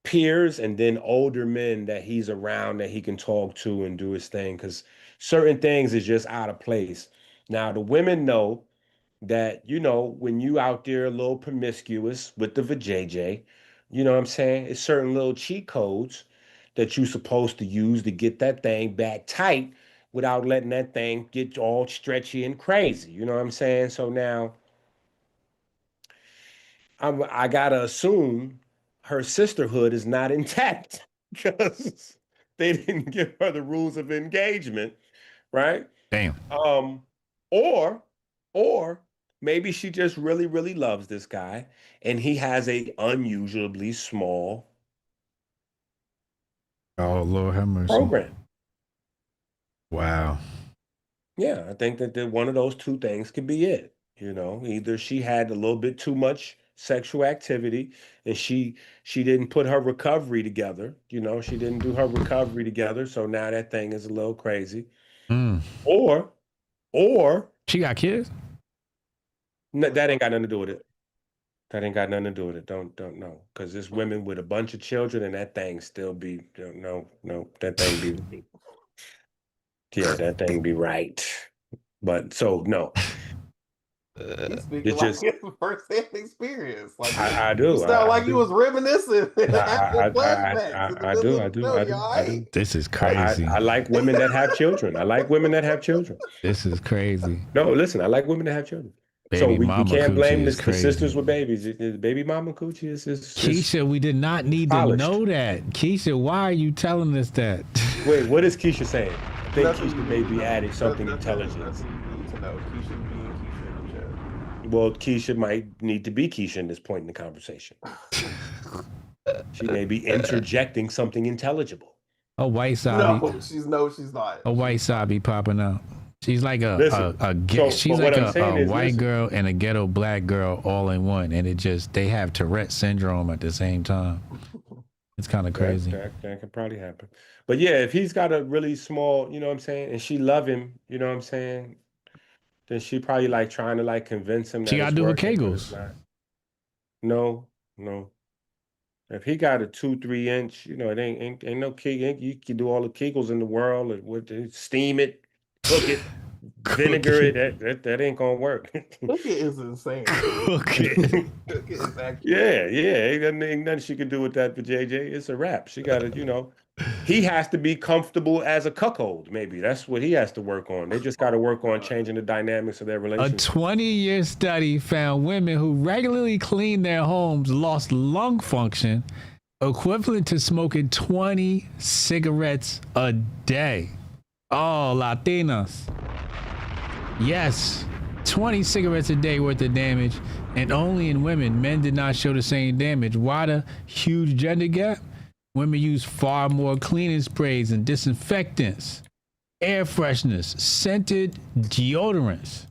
peers and then older men that he's around that he can talk to and do his thing, because certain things is just out of place. Now the women know that, when you out there a little promiscuous with the vajayjay, you know what I'm saying? It's certain little cheat codes that you're supposed to use to get that thing back tight without letting that thing get all stretchy and crazy. You know what I'm saying? So now I gotta assume her sisterhood is not intact because they didn't give her the rules of engagement, right? Damn. Or maybe she just really, really loves this guy and he has a unusually small Oh, Lord have mercy. program. Wow. Yeah, I think that one of those two things could be it. Either she had a little bit too much sexual activity and she didn't put her recovery together. She didn't do her recovery together, so now that thing is a little crazy. Or she got kids? No, that ain't got nothing to do with it. That ain't got nothing to do with it. Don't know, because there's women with a bunch of children and that thing still be no, that thing be yeah, that thing be right. But so no. He's speaking like his first-hand experience. Like I do. You sound like you was reminiscing. I do. This is crazy. I like women that have children. This is crazy. No, listen, I like women that have children. Baby so we mama can't blame coochie the sisters with babies. Baby mama coochie is Keisha, we did not need polished. to know that. Keisha, why are you telling us that? Wait, what is Keisha saying? I think Keisha maybe added something intelligent. Well, Keisha might need to be Keisha in this point in the conversation. She may be interjecting something intelligible. A white sabi. No, she's not. A white sabi popping out. She's like a white girl and a ghetto black girl all in one, and they have Tourette syndrome at the same time. It's kind of crazy. That could probably happen. But yeah, if he's got a really small, you know what I'm saying, and she love him, you know what I'm saying, then she probably like trying to like convince him that she gotta do her Kegels. No. If he got a 2-3 inch, it ain't no Kegel. You can do all the Kegels in the world, steam it, cook it, vinegar it. That ain't gonna work. Cook it is insane. Cook it. Yeah. Ain't nothing she can do with that for JJ. It's a wrap. She got to, he has to be comfortable as a cuckold. Maybe that's what he has to work on. They just got to work on changing the dynamics of their relationship. A 20-year study found women who regularly clean their homes lost lung function equivalent to smoking 20 cigarettes a day. Oh, Latinas. Yes, 20 cigarettes a day worth of damage, and only in women. Men did not show the same damage. Why the huge gender gap? Women use far more cleaning sprays and disinfectants, air fresheners, scented deodorants.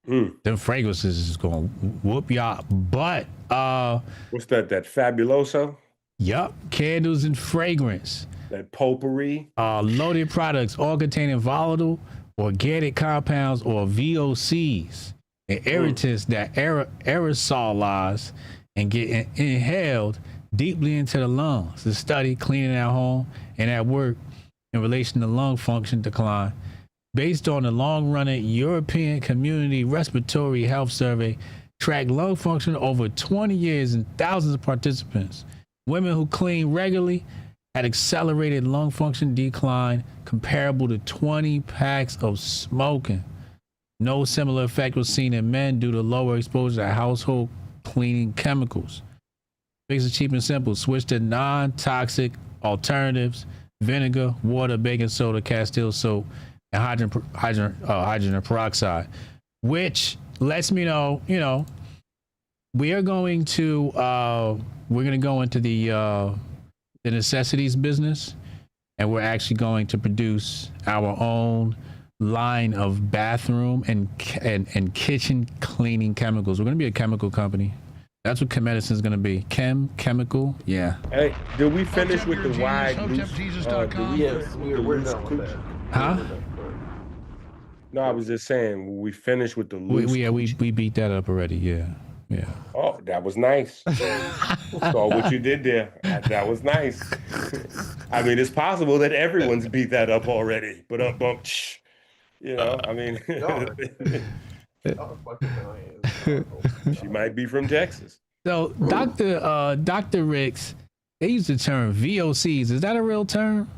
Them fragrances is going to whoop y'all butt. What's that Fabuloso? Yup, candles and fragrance. That potpourri. Loaded products, all containing volatile organic compounds or VOCs and irritants that aerosolize and get inhaled deeply into the lungs. The study, Cleaning at Home and at Work in Relation to Lung Function Decline, based on the long-running European Community Respiratory Health Survey, tracked lung function over 20 years in thousands of participants. Women who clean regularly had accelerated lung function decline comparable to 20 packs of smoking. No similar effect was seen in men due to lower exposure to household cleaning chemicals. Fix it cheap and simple. Switch to non-toxic alternatives: vinegar, water, baking soda, castile soap, and hydrogen peroxide. Which lets me know, we are going to go into the necessities business, and we're actually going to produce our own line of bathroom and kitchen cleaning chemicals. We're going to be a chemical company. That's what KeMedicine is going to be. Chemical. Yeah. Hey, did we finish with the wide loose? Yes, we're done with that. Huh? No, I was just saying we finished with the loose. We beat that up already. Yeah. Oh, that was nice. Saw what you did there. That was nice. I mean, it's possible that everyone's beat that up already, but I mean, she might be from Texas. So, Dr. Ricks, they use the term VOCs. Is that a real term?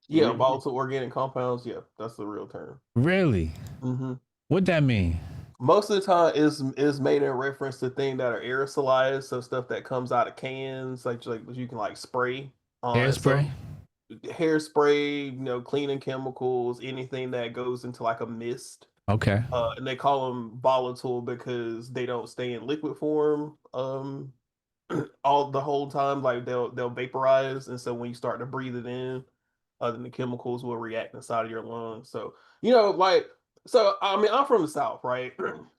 Yeah, volatile organic compounds. Yeah, that's the real term. Really? Mm-hmm. What'd that mean? Most of the time is made in reference to things that are aerosolized, so stuff that comes out of cans, like you can like spray. Hairspray? Hairspray, cleaning chemicals, anything that goes into like a mist. Okay. And they call them volatile because they don't stay in liquid form all the whole time. Like they'll vaporize, and so when you start to breathe it in, then the chemicals will react inside of your lungs. So I mean, I'm from the South, right?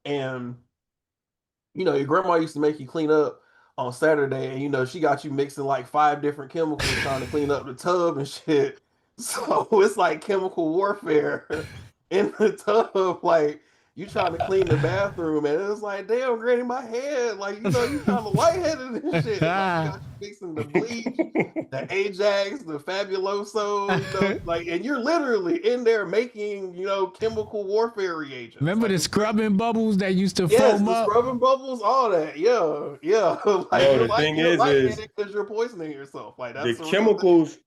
And your grandma used to make you clean up on Saturday, and she got you mixing like 5 different chemicals trying to clean up the tub and shit. So it's like chemical warfare in the tub, like you trying to clean the bathroom, and it's like, damn, granny, my head, like you kind of lightheaded and shit. Like, you got you mixing the bleach, the Ajax, the Fabuloso, and you're literally in there making, chemical warfare reagents. Remember the scrubbing bubbles that used to yes, foam the up? scrubbing bubbles, all that, yeah. The thing is because you're poisoning yourself. Like that's the chemicals.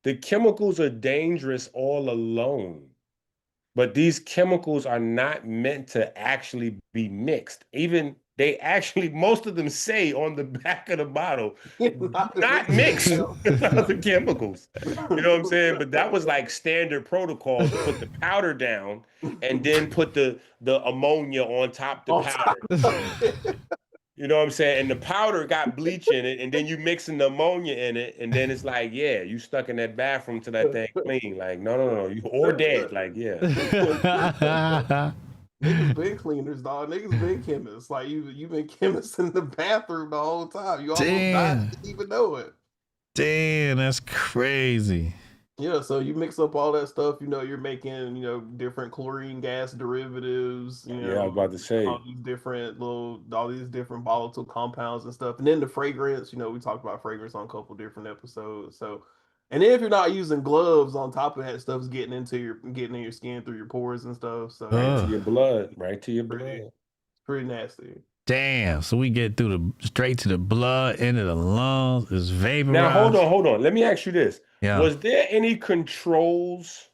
The chemicals are dangerous all alone. But these chemicals are not meant to actually be mixed. Even most of them say on the back of the bottle, not mixed with other chemicals. You know what I'm saying? But that was like standard protocol to put the powder down and then put the ammonia on top of the powder. You know what I'm saying? And the powder got bleach in it, and then you mixing the ammonia in it, and then it's like, yeah, you stuck in that bathroom till that thing clean. Like, no, you or dead. Like, yeah. Niggas been cleaners, dog. Niggas been chemists. Like you've been chemists in the bathroom the whole time. You almost died, didn't even know it. Damn, that's crazy. Yeah, so you mix up all that stuff, you're making, different chlorine gas derivatives, Yeah, I was about to say. all these different volatile compounds and stuff. And then the fragrance, we talked about fragrance on a couple different episodes. So, and then if you're not using gloves on top of that, stuff's getting in your skin through your pores and stuff. So right to your blood. It's pretty nasty. Damn, so we get straight to the blood, into the lungs, it's vaporized. Now, hold on. Let me ask you this. Yeah. Was there any controls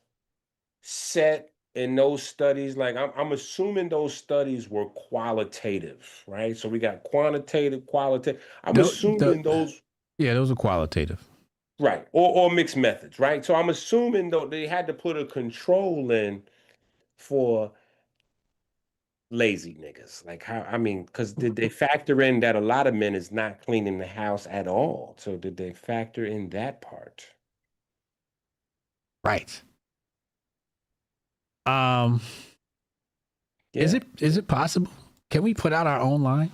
set in those studies? Like, I'm assuming those studies were qualitative, right? So we got quantitative, qualitative. I'm assuming those. Yeah, those are qualitative. Right, or mixed methods, right? So I'm assuming though they had to put a control in for lazy niggas. Like because did they factor in that a lot of men is not cleaning the house at all? So did they factor in that part? Right. Yeah. Is it possible? Can we put out our own line?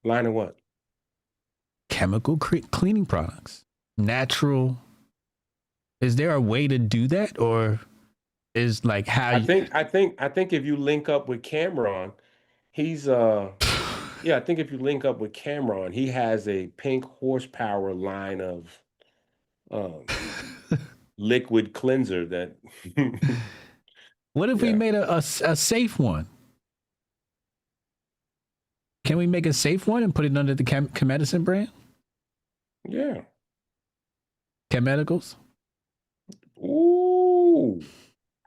Line of what? Chemical cleaning products. Natural. Is there a way to do that, or is like how I think if you link up with Cameron, he's I think if you link up with Cameron, he has a pink horsepower line of liquid cleanser that What if we made a safe one? Can we make a safe one and put it under the KeMedicine brand? Yeah. KeMedicals? Ooh.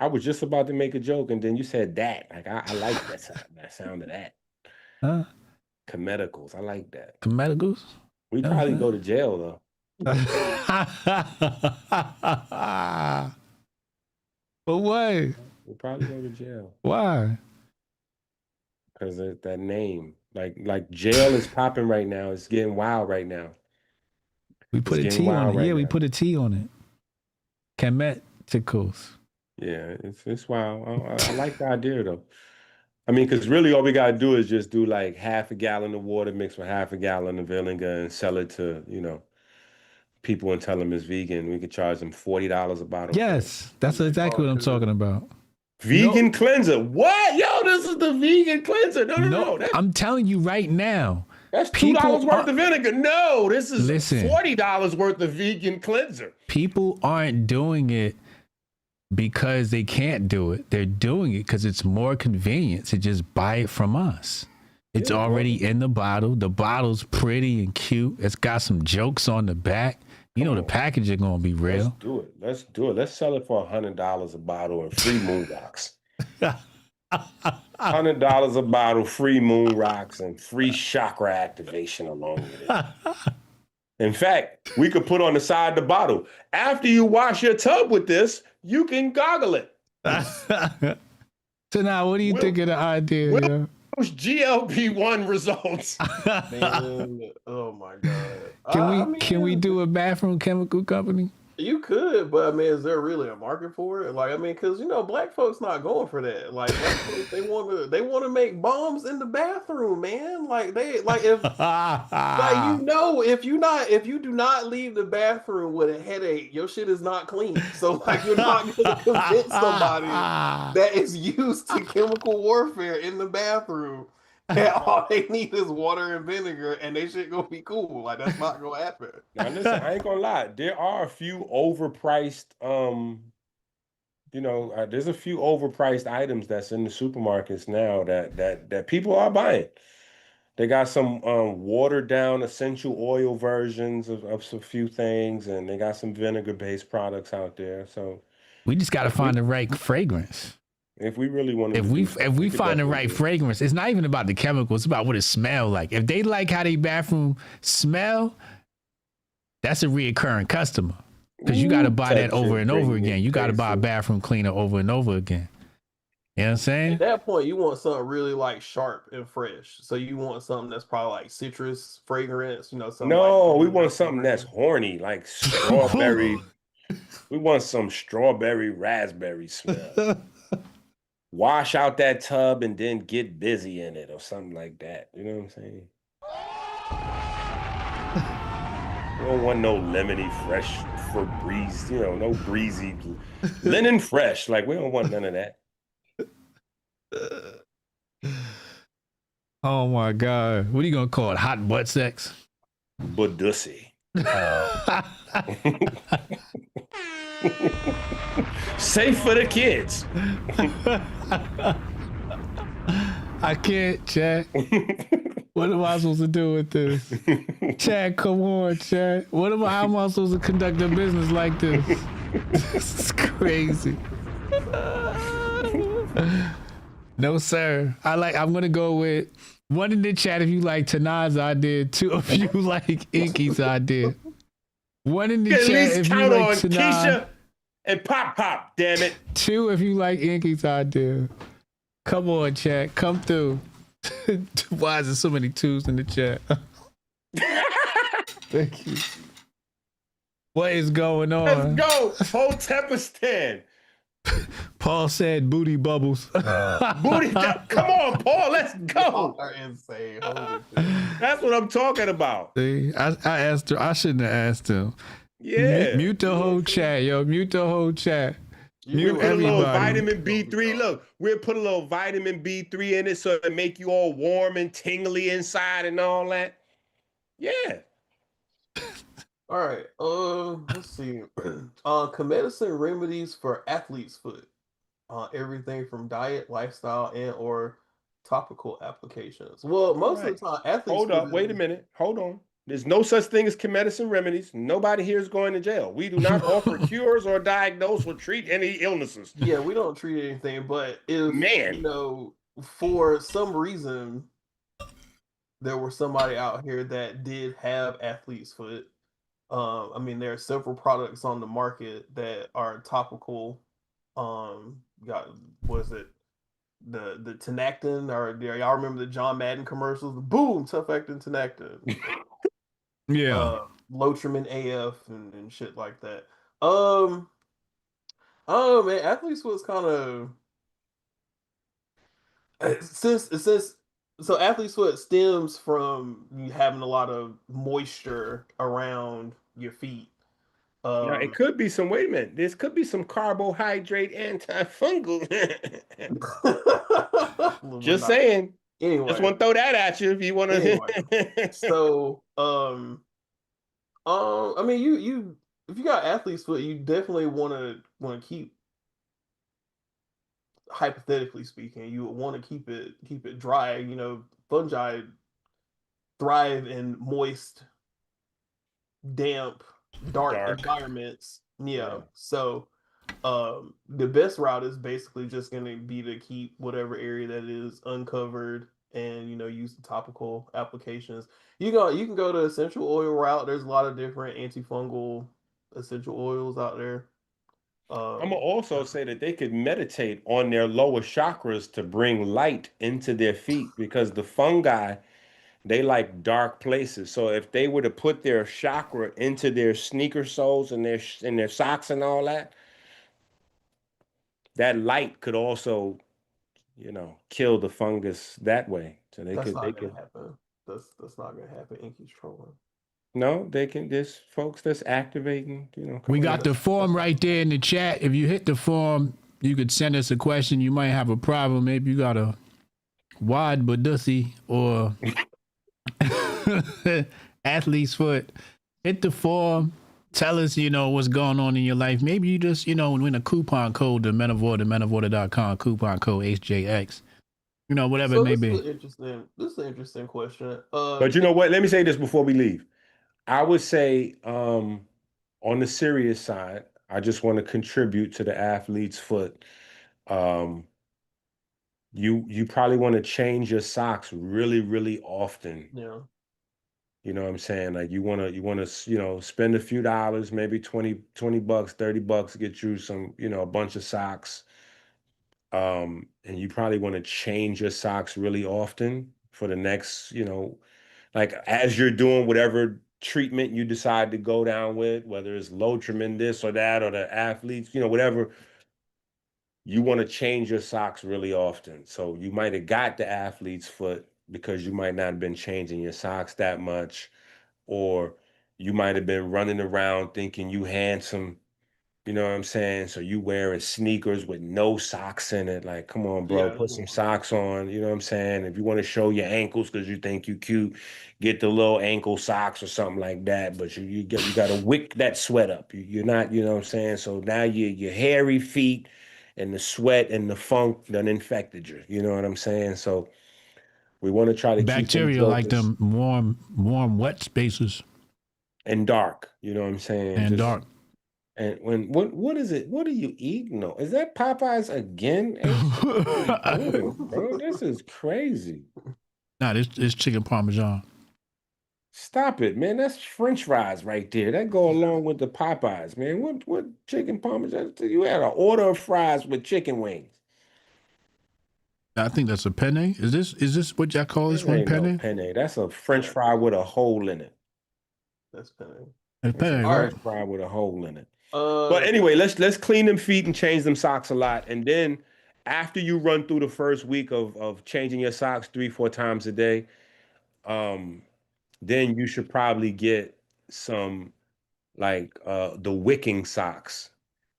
I was just about to make a joke, and then you said that. Like I like that sound of that. Huh? KeMedicals. I like that. KeMedicals? We probably go to jail though. But why? We probably go to jail. Why? Because of that name. Like jail is popping right now. It's getting wild right now. We put a T on it. Yeah, we put a T on it. KeMedicals. Yeah, it's wild. I like the idea though. I mean, because really all we gotta do is just do like half a gallon of water mixed with half a gallon of vinegar and sell it to, people and tell them it's vegan. We could charge them $40 a bottle. Yes, that's exactly what I'm talking about. Vegan cleanser. What? Yo, this is the vegan cleanser. No. I'm telling you right now. That's $2 worth of vinegar. No, this is $40 worth of vegan cleanser. People aren't doing it because they can't do it. They're doing it because it's more convenient to just buy it from us. It's already in the bottle. The bottle's pretty and cute. It's got some jokes on the back. The packaging gonna be real. Let's do it. Let's sell it for $100 a bottle and free moon rocks. $100 a bottle, free moon rocks, and free chakra activation along with it. In fact, we could put on the side of the bottle. After you wash your tub with this, you can goggle it. So now, what do you think of the idea? GLP-1 results. Man, oh my God. Can we do a bathroom chemical company? You could, but I mean, is there really a market for it? Like, I mean, because black folks not going for that. Like, black folks, they want to make bombs in the bathroom, man. Like if if you do not leave the bathroom with a headache, your shit is not clean. So like, you're not going to convince somebody that is used to chemical warfare in the bathroom that all they need is water and vinegar and they shit gonna be cool. Like, that's not gonna happen. Now listen, I ain't gonna lie. There are a few overpriced, there's a few overpriced items that's in the supermarkets now that people are buying. They got some watered down essential oil versions of a few things, and they got some vinegar-based products out there. So we just gotta find the right fragrance. If we really want to, if we find the right fragrance, it's not even about the chemicals. It's about what it smells like. If they like how their bathroom smell, that's a reoccurring customer because you got to buy that over and over again. You got to buy a bathroom cleaner over and over again. You know what I'm saying? At that point, you want something really like sharp and fresh. So you want something that's probably like citrus fragrance. Something. No, we want something that's horny, like strawberry. We want some strawberry raspberry smell. Wash out that tub and then get busy in it or something like that. You know what I'm saying? We don't want no lemony fresh for breeze, no breezy linen fresh. Like, we don't want none of that. Oh my God. What are you going to call it? Hot butt sex? Budussy. Safe for the kids. I can't, Chad. What am I supposed to do with this? Chad, come on, Chad. How am I supposed to conduct a business like this? This is crazy. No, sir. I'm gonna go with one in the chat if you like Tanai's idea, two if you like EnQi's idea. One in the chat if you like Tanai. Keisha and Pop, damn it. Two if you like EnQi's idea. Come on, chat. Come through. Why is there so many twos in the chat? Thank you. What is going on? Let's go. Hotep. Paul said booty bubbles. Come on, Paul. Let's go. Are insane. That's what I'm talking about. See, I asked her. I shouldn't have asked him. Yeah. Mute the whole chat, yo. Mute the whole chat. We'll put a little vitamin B3. Look, we'll put a little vitamin B3 in it so it make you all warm and tingly inside and all that. Yeah. All right. Let's see. KeMedicine remedies for athlete's foot. Everything from diet, lifestyle, and or topical applications. Well, most of the time, athletes. Hold up. Wait a minute. Hold on. There's no such thing as KeMedicine remedies. Nobody here is going to jail. We do not offer cures or diagnose or treat any illnesses. Yeah, we don't treat anything, but if Man, for some reason there was somebody out here that did have athlete's foot. I mean, there are several products on the market that are topical. Got was it the Tenactin, or do y'all remember the John Madden commercials? Boom, tough acting Tenactin. Yeah. Lotrimin AF and shit like that. Um, oh man, athlete's foot's kind of since so athlete's foot stems from you having a lot of moisture around your feet. now it could be some. Wait a minute. This could be some carbohydrate antifungal. Just saying. Anyway, just want to throw that at you if you want to. Anyway, so I mean, you if you got athlete's foot, you definitely want to keep, hypothetically speaking, you would want to keep it dry. You know, fungi thrive in moist, damp, dark environments. Yeah. So the best route is basically just going to be to keep whatever area that is uncovered, and use the topical applications. You can go to essential oil route. There's a lot of different antifungal essential oils out there. I'm gonna also say that they could meditate on their lower chakras to bring light into their feet, because the fungi, they like dark places. So if they were to put their chakra into their sneaker soles and their socks and all that, that light could also, kill the fungus that way. So that's not gonna happen. That's not gonna happen. EnQi's trolling. No, they can. There's folks that's activating. We got the form right there in the chat. If you hit the form, you could send us a question. You might have a problem. Maybe you got a wide badussy or athlete's foot. Hit the form. Tell us, what's going on in your life. Maybe you just, win a coupon code to Menavore.com, coupon code HJX. Whatever it may be. This is an interesting question. But you know what? Let me say this before we leave. I would say, on the serious side, I just want to contribute to the athlete's foot. You probably want to change your socks really, really often. Yeah. You know what I'm saying? Like you want to, spend a few dollars, maybe 20 bucks, $30, get you some, a bunch of socks. And you probably want to change your socks really often for the next, like as you're doing whatever treatment you decide to go down with, whether it's Lotrimin this or that, or the athletes, whatever, you want to change your socks really often. So you might have got the athlete's foot because you might not have been changing your socks that much, or you might have been running around thinking you handsome. You know what I'm saying? So you wearing sneakers with no socks in it. Like, come on, bro, put some socks on. You know what I'm saying? If you want to show your ankles because you think you cute, get the little ankle socks or something like that. But you got to wick that sweat up. You're not, you know what I'm saying? So now your hairy feet and the sweat and the funk done infected you. You know what I'm saying? So we want to try to bacteria keep them like them warm, wet spaces. And dark. You know what I'm saying? And dark. And what is it? What are you eating? Though? Is that Popeyes again? Bro, this is crazy. Nah, this chicken parmesan. Stop it, man. That's French fries right there. That go along with the Popeyes, man. What chicken parmesan? You had an order of fries with chicken wings. I think that's a penne. Is this what y'all call this one? Penne? No penne. That's a French fry with a hole in it. That's penne. It's penne, right? French fry with a hole in it. But anyway, let's clean them feet and change them socks a lot. And then after you run through the first week of changing your socks 3-4 times a day, then you should probably get some like the wicking socks,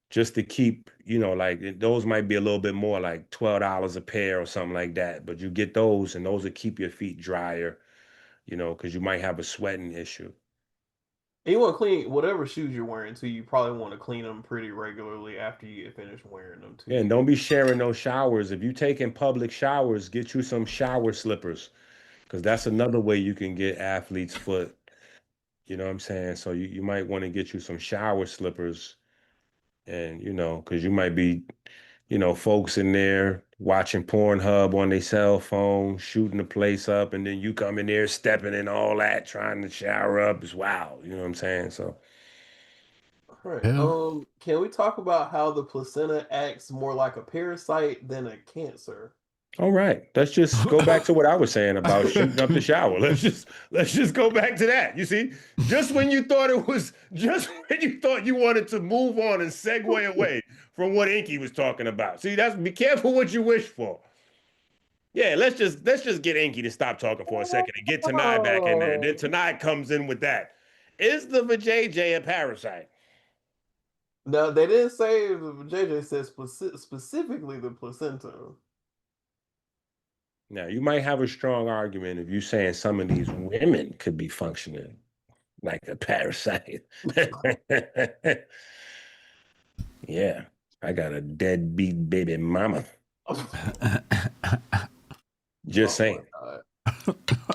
just to keep, like those might be a little bit more, like $12 a pair or something like that. But you get those, and those will keep your feet drier, because you might have a sweating issue. And you want to clean whatever shoes you're wearing too. You probably want to clean them pretty regularly after you get finished wearing them too. Yeah, and don't be sharing those showers. If you taking public showers, get you some shower slippers, because that's another way you can get athlete's foot. You know what I'm saying? So you might want to get you some shower slippers, and because you might be, folks in there watching Pornhub on their cell phone, shooting the place up, and then you come in there stepping in all that, trying to shower up. It's wild. You know what I'm saying? So All right. Yeah. Can we talk about how the placenta acts more like a parasite than a cancer? all right, let's just go back to what I was saying about shooting up the shower. Let's just go back to that. You see, just when you thought you wanted to move on and segue away from what EnQi was talking about. See, that's be careful what you wish for. Yeah, let's just get EnQi to stop talking for a second and get Tanei back in there. And then Oh. Tanei comes in with that. Is the vajayjay a parasite? No, they didn't say JJ says specifically the placenta. Now, you might have a strong argument if you saying some of these women could be functioning like a parasite. Yeah, I got a deadbeat baby mama. Just saying.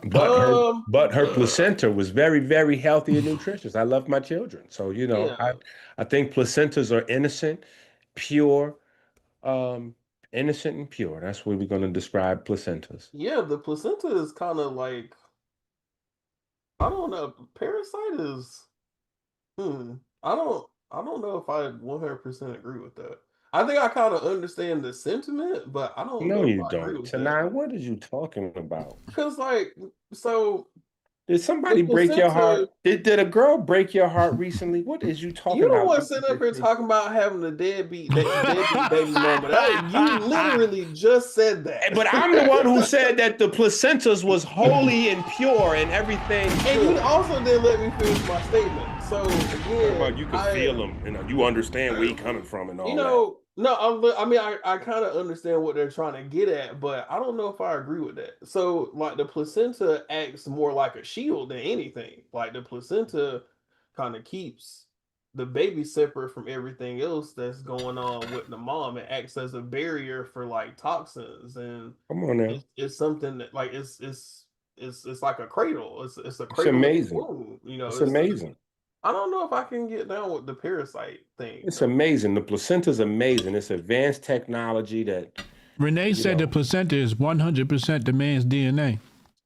But her placenta was very, very healthy and nutritious. I love my children. So, Yeah. I think placentas are innocent, pure, innocent and pure. That's what we're going to describe placentas. Yeah, the placenta is kind of like, I don't know. Parasite is, I don't know if I 100% agree with that. I think I kind of understand the sentiment, but I don't No, know if you I agree don't. with that. Tanai, what are you talking about? Because like, so Did the somebody break your heart? placenta, Did a girl break your heart recently? What is you talking you don't about? want to sit up here talking about having a deadbeat baby mama. You literally just said that. But I'm the one who said that the placentas was holy and pure and everything. And you also didn't let me finish my statement. So again, Well, you can feel them, you understand where he coming from and all that. no, I mean, I kind of understand what they're trying to get at, but I don't know if I agree with that. So, like, the placenta acts more like a shield than anything. Like, the placenta kind of keeps the baby separate from everything else that's going on with the mom. It acts as a barrier for like toxins, and Come on now. it's something that like it's like a cradle. It's a It's cradle in the amazing. womb. It's amazing. I don't know if I can get down with the parasite thing It's though. amazing. The placenta's amazing. It's advanced technology that, Renee said the placenta is 100% the man's DNA.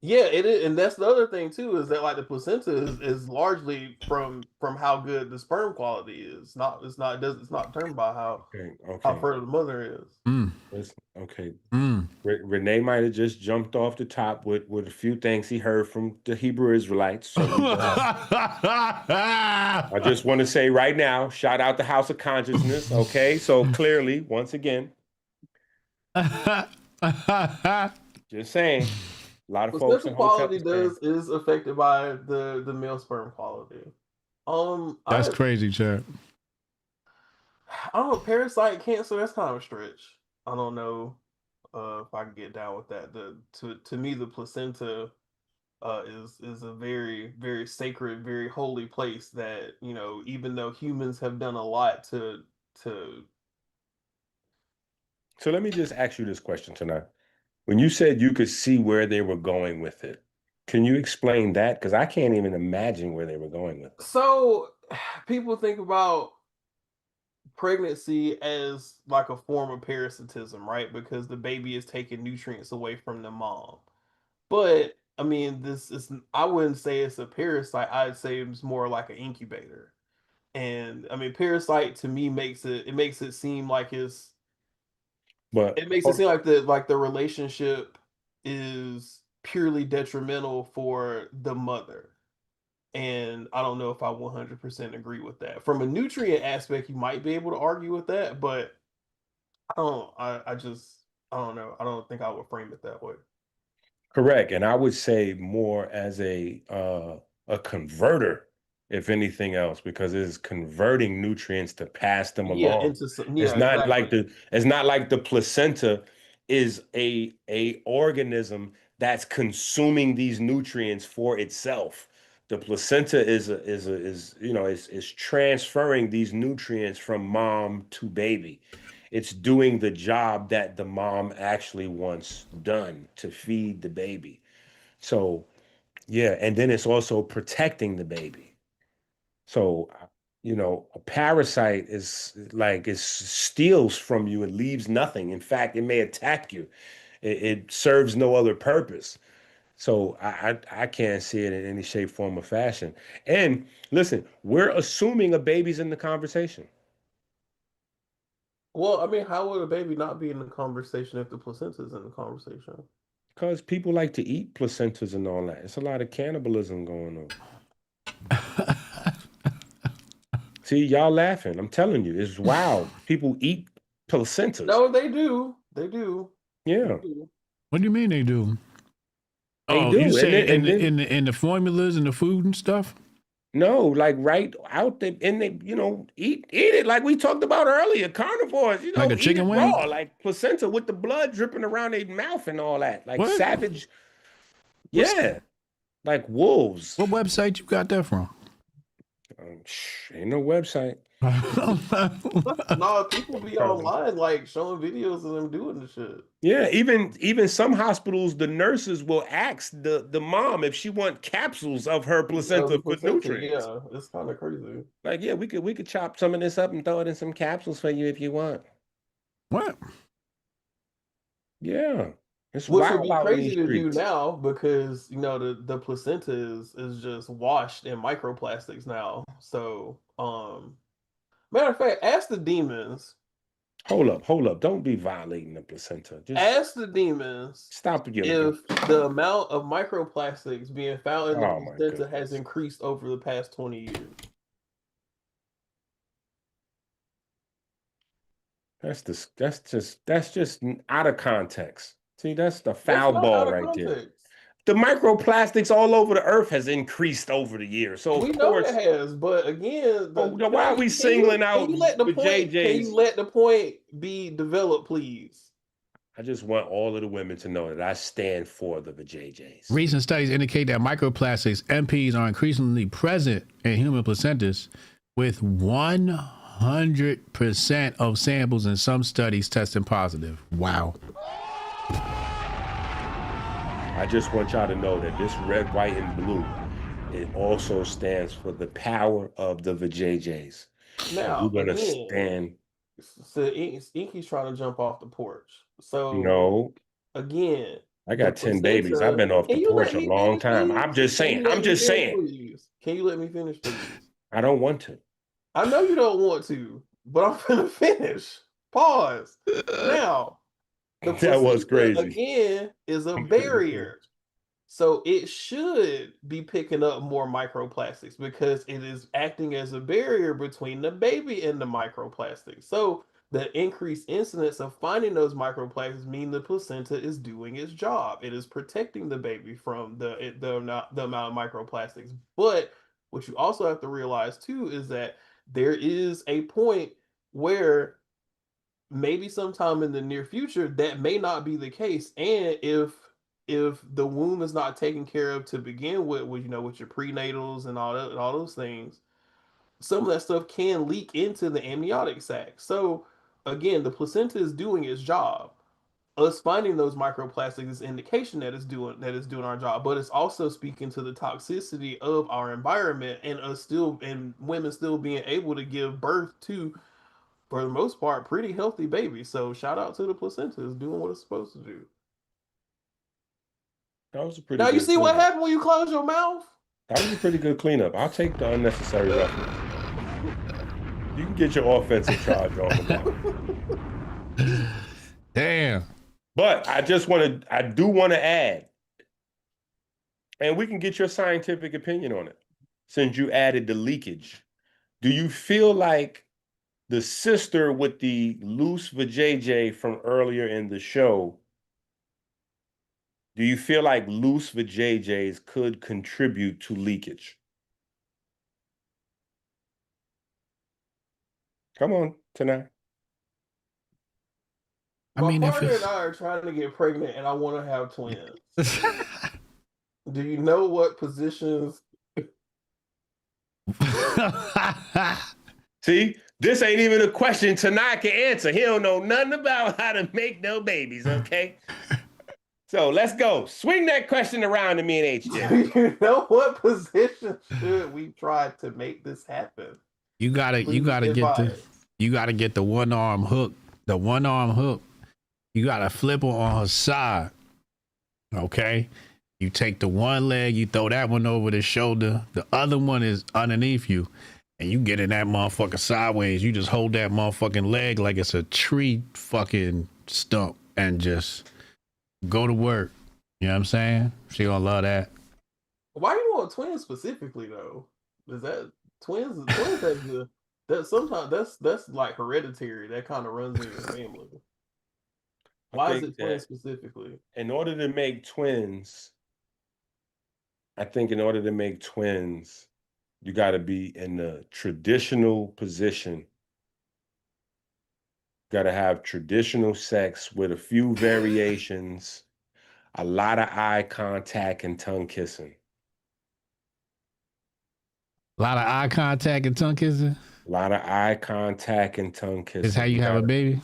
Yeah, it is, and that's the other thing too, is that like the placenta is largely from how good the sperm quality is. It's not determined by how okay. fertile the mother is. Okay. Renee might have just jumped off the top with a few things he heard from the Hebrew Israelites. So I just want to say right now, shout out the House of Consciousness. Okay, so clearly, once again, just saying, a lot of folks Placenta in Hotep quality is affected by the male sperm quality. That's crazy, Chad. I don't know, parasite cancer. That's kind of a stretch. I don't know if I can get down with that. To me, the placenta is a very very sacred, very holy place that even though humans have done a lot to. So let me just ask you this question tonight. When you said you could see where they were going with it, can you explain that? Because I can't even imagine where they were going with it. So people think about pregnancy as like a form of parasitism, right? Because the baby is taking nutrients away from the mom. But I mean, I wouldn't say it's a parasite. I'd say it's more like an incubator. And I mean, parasite to me makes it seem like But it makes it seem like the relationship is purely detrimental for the mother. And I don't know if I 100% agree with that. From a nutrient aspect, you might be able to argue with that, but I don't know. I don't think I would frame it that way. correct, and I would say more as a converter, if anything else, because it's converting nutrients to pass them Yeah, along. into some, yeah, exactly. It's not like the placenta is a organism that's consuming these nutrients for itself. The placenta is transferring these nutrients from mom to baby. It's doing the job that the mom actually wants done to feed the baby. So, yeah, and then it's also protecting the baby. So, a parasite is like it steals from you and leaves nothing. In fact, it may attack you. It serves no other purpose. So I can't see it in any shape, form, or fashion. And listen, we're assuming a baby's in the conversation. Well, I mean, how would a baby not be in the conversation if the placenta's in the conversation? Because people like to eat placentas and all that. It's a lot of cannibalism going on. See, y'all laughing. I'm telling you, it's wild. People eat placentas. No, they do. They do. Yeah. They do. What do you mean they do? They Oh, do. you say And in the formulas and the food and stuff? No, like right out there, and they, eat it like we talked about earlier. Carnivores, Like a eat chicken it wing? raw, like placenta with the blood dripping around their mouth and all that, like What? savage. Yeah, like wolves. What website you got that from? Ain't no website. No, people be online like showing videos of them doing the shit. Yeah, even some hospitals, the nurses will ask the mom if she want capsules of her placenta for nutrients. Yeah, it's kind of crazy. Like, yeah, we could chop some of this up and throw it in some capsules for you if you want. What? Yeah. It's Which wild would be out in crazy these to do streets. now because the placenta is just washed in microplastics now. So matter of fact, ask the demons. Hold up. Don't be violating the placenta. Just ask the demons stop if your the amount of microplastics being found in the Oh my placenta has goodness. increased over the past 20 years. That's just out of context. See, that's the That's foul not ball out of right there. context. The microplastics all over the earth has increased over the years. So We of know course, it has, but again, why are we singling out can you let the the point? Can JJs? you let the point be developed, please? I just want all of the women to know that I stand for the JJs. Recent studies indicate that microplastics, MPs, are increasingly present in human placentas, with 100% of samples in some studies testing positive. Wow. I just want y'all to know that this red, white, and blue, it also stands for the power of the VJJs. Now, We're gonna again, stand. So EnQi's trying to jump off the porch. So No, again, I got 10 babies. I've been off the porch a long time. I'm just saying. Please? Can you let me finish, please? I don't want to. I know you don't want to, but I'm gonna finish. Pause. Now, the That was placenta, crazy. again, is a barrier. So it should be picking up more microplastics because it is acting as a barrier between the baby and the microplastics. So the increased incidence of finding those microplastics mean the placenta is doing its job. It is protecting the baby from the amount of microplastics. But what you also have to realize too is that there is a point where maybe sometime in the near future that may not be the case, and if the womb is not taken care of to begin with with your prenatals and all that and all those things, some of that stuff can leak into the amniotic sac. So again, the placenta is doing its job. Us finding those microplastics is indication that it's doing our job, but it's also speaking to the toxicity of our environment and us still and women still being able to give birth to, for the most part, pretty healthy babies. So shout out to the placenta, is doing what it's supposed to do. That was a pretty Now good you see what cleanup. happened when you close your mouth? That was a pretty good cleanup. I'll take the unnecessary roughness. You can get your offensive charge on. Damn. But I do want to add, and we can get your scientific opinion on it, since you added the leakage. Do you feel like the sister with the loose vajayjay from earlier in the show, do you feel like loose vajayjays could contribute to leakage? Come on, Tanei. My partner and I are trying to get pregnant, and I want to have twins. Do you know what positions? See, this ain't even a question Tanei can answer. He don't know nothing about how to make no babies, okay? So let's go. Swing that question around to me and HJ. You know what position should we try to make this happen? You gotta get the one arm hook. The one arm hook. You gotta flip her on her side. Okay. You take the one leg, you throw that one over the shoulder. The other one is underneath you. And you get in that motherfucker sideways. You just hold that motherfucking leg like it's a tree fucking stump and just go to work. You know what I'm saying? She gonna love that. Why do you want twins specifically though? Is that twins have that sometimes that's like hereditary. That kind of runs in your family. Why is it twins specifically? In order to make twins, I think in order to make twins, you got to be in the traditional position. Got to have traditional sex with a few variations, a lot of eye contact and tongue kissing. A lot of eye contact and tongue kissing? A lot of eye contact and tongue kissing. Is how you have a baby?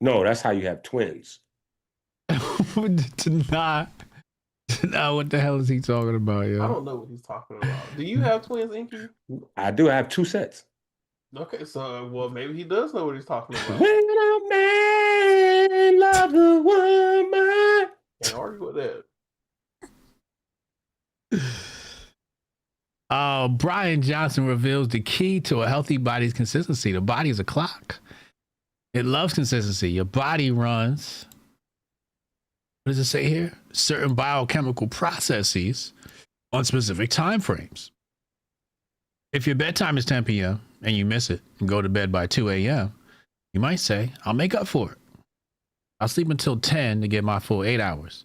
No, that's how you have twins. Nah, what the hell is he talking about, yo? I don't know what he's talking about. Do you have twins, EnQi? I do have 2 sets. Okay, so well maybe he does know what he's talking about. When a man loves a woman. Can't argue with that. Brian Johnson reveals the key to a healthy body's consistency. The body is a clock. It loves consistency. Your body runs, what does it say here? Certain biochemical processes on specific time frames. If your bedtime is 10 p.m. and you miss it and go to bed by 2 a.m., you might say, I'll make up for it. I'll sleep until 10 to get my full 8 hours.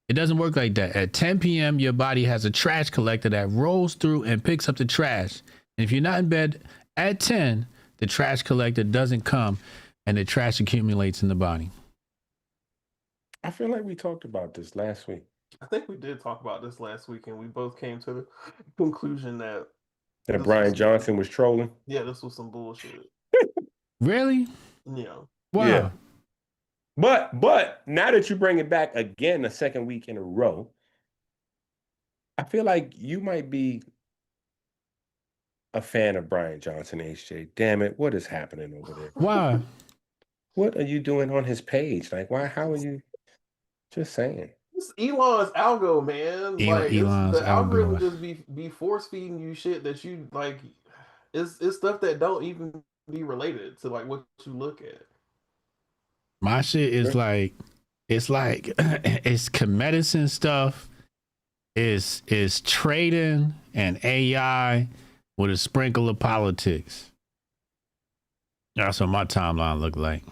It doesn't work like that. At 10 p.m., your body has a trash collector that rolls through and picks up the trash. And if you're not in bed at 10, the trash collector doesn't come and the trash accumulates in the body. I feel like we talked about this last week. I think we did talk about this last week, and we both came to the conclusion that Brian Johnson was trolling. Yeah, this was some bullshit. Really? Yeah. Wow. Yeah. But now that you bring it back again a second week in a row, I feel like you might be a fan of Brian Johnson, HJ. Damn it, what is happening over there? Why? What are you doing on his page? Like, why? How are you? Just saying. It's Elon's algo, man. Elon's the algorithm just be force feeding you shit that you like. It's stuff that don't even be related to like what you look at. My shit is like, it's KeMedicine stuff. Is trading and AI with a sprinkle of politics. That's what my timeline look like.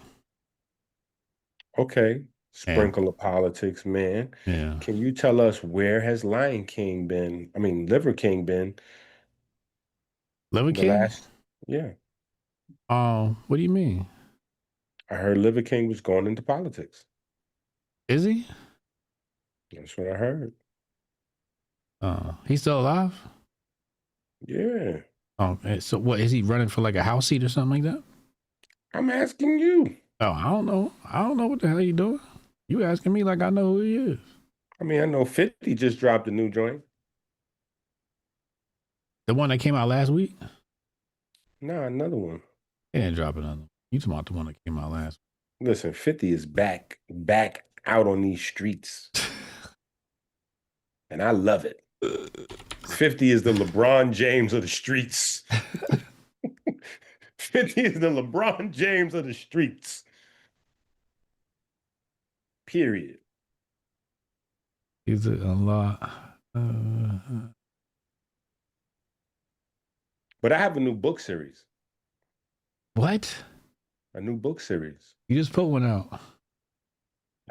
Okay. Sprinkle of politics, man. Yeah. Can you tell us where has Liver King been? Liver King? Yeah. What do you mean? I heard Liver King was going into politics. Is he? That's what I heard. He's still alive? Yeah. So what, is he running for like a house seat or something like that? I'm asking you. Oh, I don't know. I don't know what the hell you doing. You asking me like I know who he is. I mean, I know 50 just dropped a new joint. The one that came out last week? No, another one. He didn't drop another one. You talking about the one that came out last week. Listen, 50 is back out on these streets. And I love it. 50 is the LeBron James of the streets. 50 is the LeBron James of the streets. Period. Is it a lot? But I have a new book series. What? A new book series. You just put one out.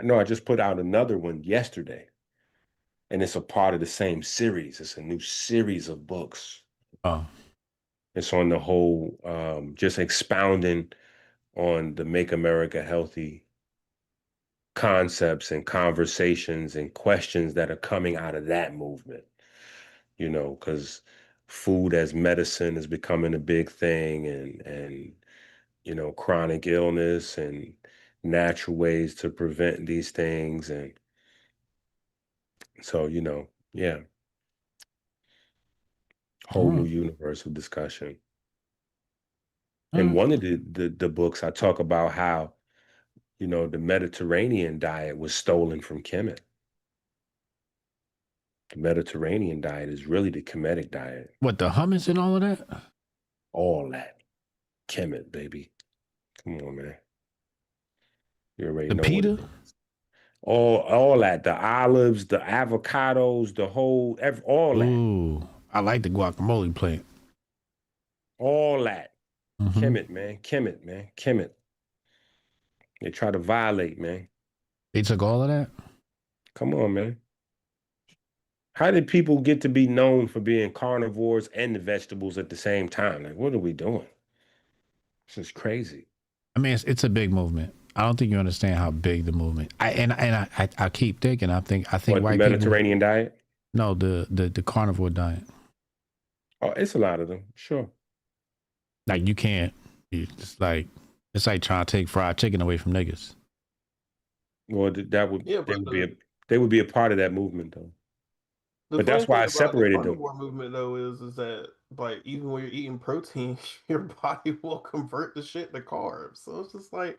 No, I just put out another one yesterday. And it's a part of the same series. It's a new series of books. Oh. It's on the whole, just expounding on the Make America Healthy concepts and conversations and questions that are coming out of that movement. You know, because food as medicine is becoming a big thing, and you know, chronic illness and natural ways to prevent these things. And So, yeah, whole new universe of discussion. And one of the books I talk about how, the Mediterranean diet was stolen from Kemet. The Mediterranean diet is really the Kemetic diet. What, the hummus and all of that? All that. Kemet, baby. Come on, man. You already The know what it pita? is. All that. The olives, the avocados, the whole, all that. Ooh, I like the guacamole plant. All that. Mm-hmm. Kemet, man. Kemet, man. Kemet. They try to violate, man. They took all of that? Come on, man. How did people get to be known for being carnivores and the vegetables at the same time? Like, what are we doing? This is crazy. I mean, it's a big movement. I don't think you understand how big the movement. I keep thinking. I think what, white the Mediterranean people, diet. No, the carnivore diet. Oh, it's a lot of them. Sure. Like you can't. It's like trying to take fried chicken away from niggas. Well, they would be a part of that movement though. But that's why I separated them. The carnivore movement though is that like even when you're eating protein, your body will convert the shit to carbs. So it's just like,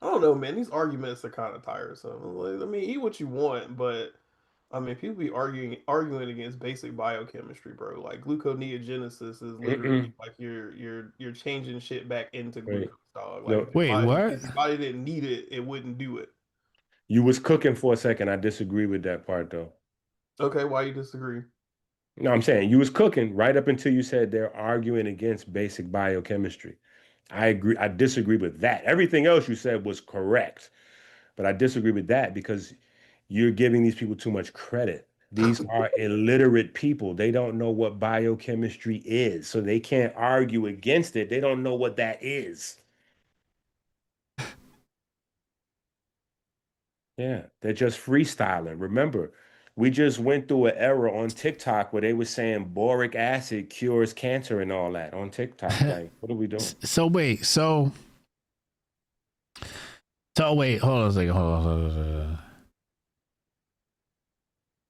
I don't know, man. These arguments are kind of tiresome. Like, I mean, eat what you want, but I mean, people be arguing against basic biochemistry, bro. Like gluconeogenesis is literally like you're changing shit back into glucose, dog. Like what? If your body didn't need it, it wouldn't do it. You was cooking for a second. I disagree with that part though. Okay, why you disagree? No, I'm saying you was cooking right up until you said they're arguing against basic biochemistry. I agree. I disagree with that. Everything else you said was correct, but I disagree with that because you're giving these people too much credit. These are illiterate people. They don't know what biochemistry is, so they can't argue against it. They don't know what that is. Yeah, they're just freestyling. Remember, we just went through an era on TikTok where they were saying boric acid cures cancer and all that on TikTok. Like, what are we doing? So wait, hold on a second. Hold on.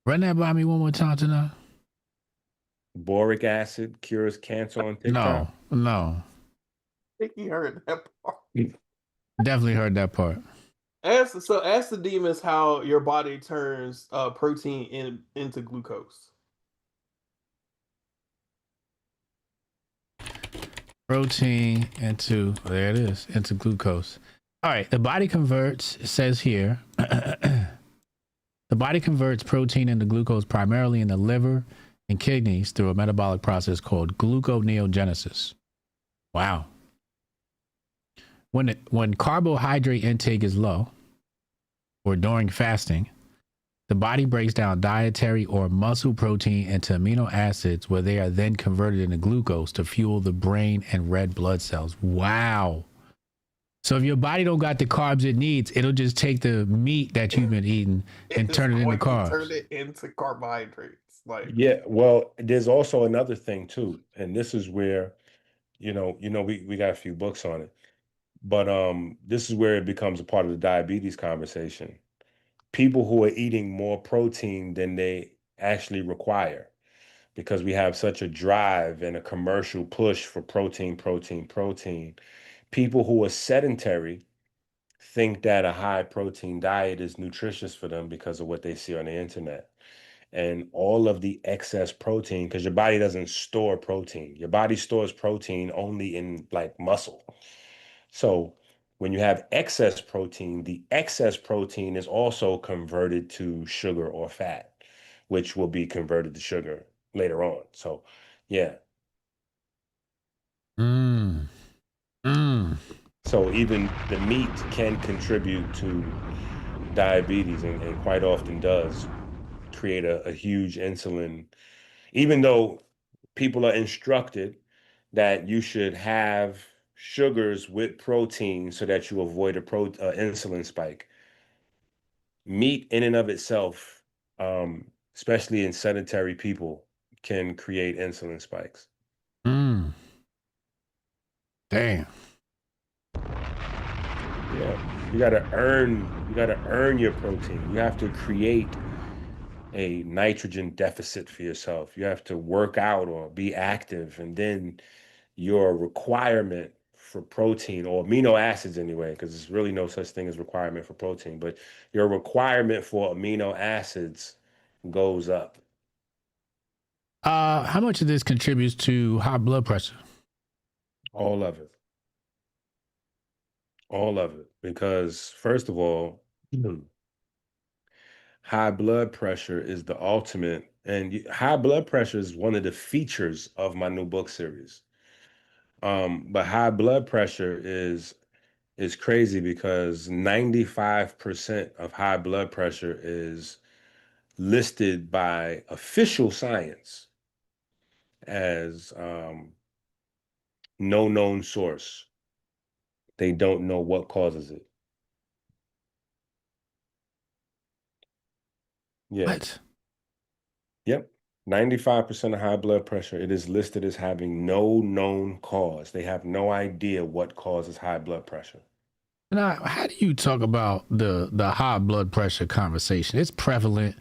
Run that by me one more time tonight. Boric acid cures cancer on TikTok? No. I think you heard that part. Definitely heard that part. Ask the demons how your body turns protein into glucose. Protein into glucose. All right, the body converts, it says here, the body converts protein into glucose primarily in the liver and kidneys through a metabolic process called gluconeogenesis. Wow. When carbohydrate intake is low or during fasting, the body breaks down dietary or muscle protein into amino acids where they are then converted into glucose to fuel the brain and red blood cells. Wow. So if your body don't got the carbs it needs, it'll just take the meat that you've been eating and turn it into carbs. Turn it into carbohydrates. Like, yeah, well, there's also another thing too, and this is where, we got a few books on it, but this is where it becomes a part of the diabetes conversation. People who are eating more protein than they actually require, because we have such a drive and a commercial push for protein. People who are sedentary think that a high protein diet is nutritious for them because of what they see on the internet. And all of the excess protein, because your body doesn't store protein. Your body stores protein only in like muscle. So when you have excess protein, the excess protein is also converted to sugar or fat, which will be converted to sugar later on. So, yeah. So even the meat can contribute to diabetes and quite often does create a huge insulin, even though people are instructed that you should have sugars with protein so that you avoid a insulin spike. Meat in and of itself, especially in sedentary people, can create insulin spikes. Damn. Yeah, you gotta earn your protein. You have to create a nitrogen deficit for yourself. You have to work out or be active, and then your requirement for protein or amino acids anyway, because there's really no such thing as requirement for protein, but your requirement for amino acids goes up. How much of this contributes to high blood pressure? All of it. All of it. Because first of all, high blood pressure is the ultimate, and high blood pressure is one of the features of my new book series. But high blood pressure is crazy because 95% of high blood pressure is listed by official science as no known source. They don't know what causes it. Yeah. What? Yep. 95% of high blood pressure, it is listed as having no known cause. They have no idea what causes high blood pressure. Now, how do you talk about the high blood pressure conversation? It's prevalent,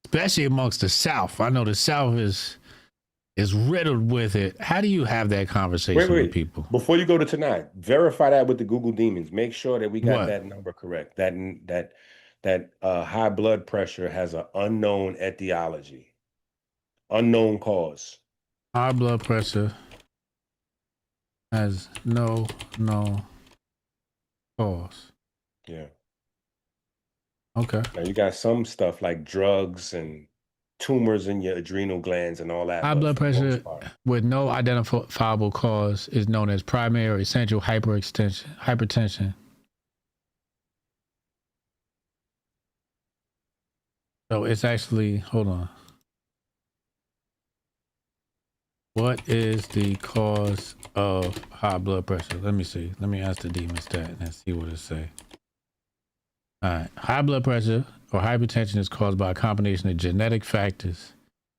especially amongst the South. I know the South is riddled with it. How do you have that conversation with people? Before you go to tonight, verify that with the Google demons. Make sure that we got What? that number correct. That high blood pressure has an unknown etiology, unknown cause. High blood pressure has no known cause. Yeah. Okay. Now you got some stuff like drugs and tumors in your adrenal glands and all that. High blood pressure with no identifiable cause is known as primary or essential hypertension. So it's actually, hold on. What is the cause of high blood pressure? Let me see. Let me ask the demon stat and see what it say. All right. High blood pressure or hypertension is caused by a combination of genetic factors,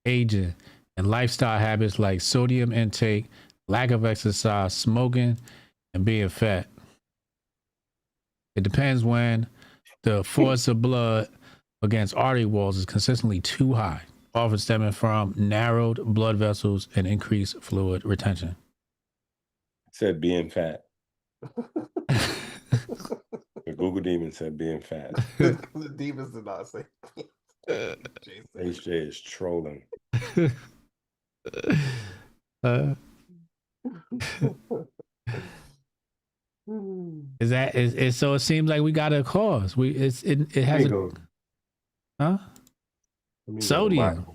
aging, and lifestyle habits like sodium intake, lack of exercise, smoking, and being fat. It depends when the force of blood against artery walls is consistently too high, often stemming from narrowed blood vessels and increased fluid retention. It said being fat. The Google demon said being fat. The demons did not say. HJ is trolling. So it seems like we got a cause. It has a sodium,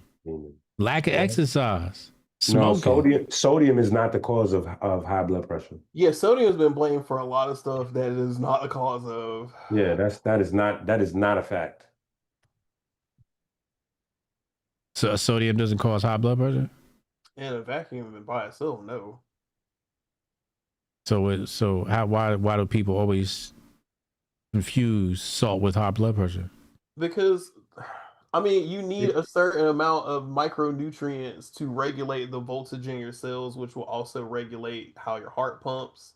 lack of exercise, smoking. No, sodium is not the cause of high blood pressure. Yeah, sodium has been blamed for a lot of stuff that is not the cause of. Yeah, that is not a fact. So sodium doesn't cause high blood pressure? In a vacuum by itself, no. Why do people always confuse salt with high blood pressure? Because I mean, you need a certain amount of micronutrients to regulate the voltage in your cells, which will also regulate how your heart pumps.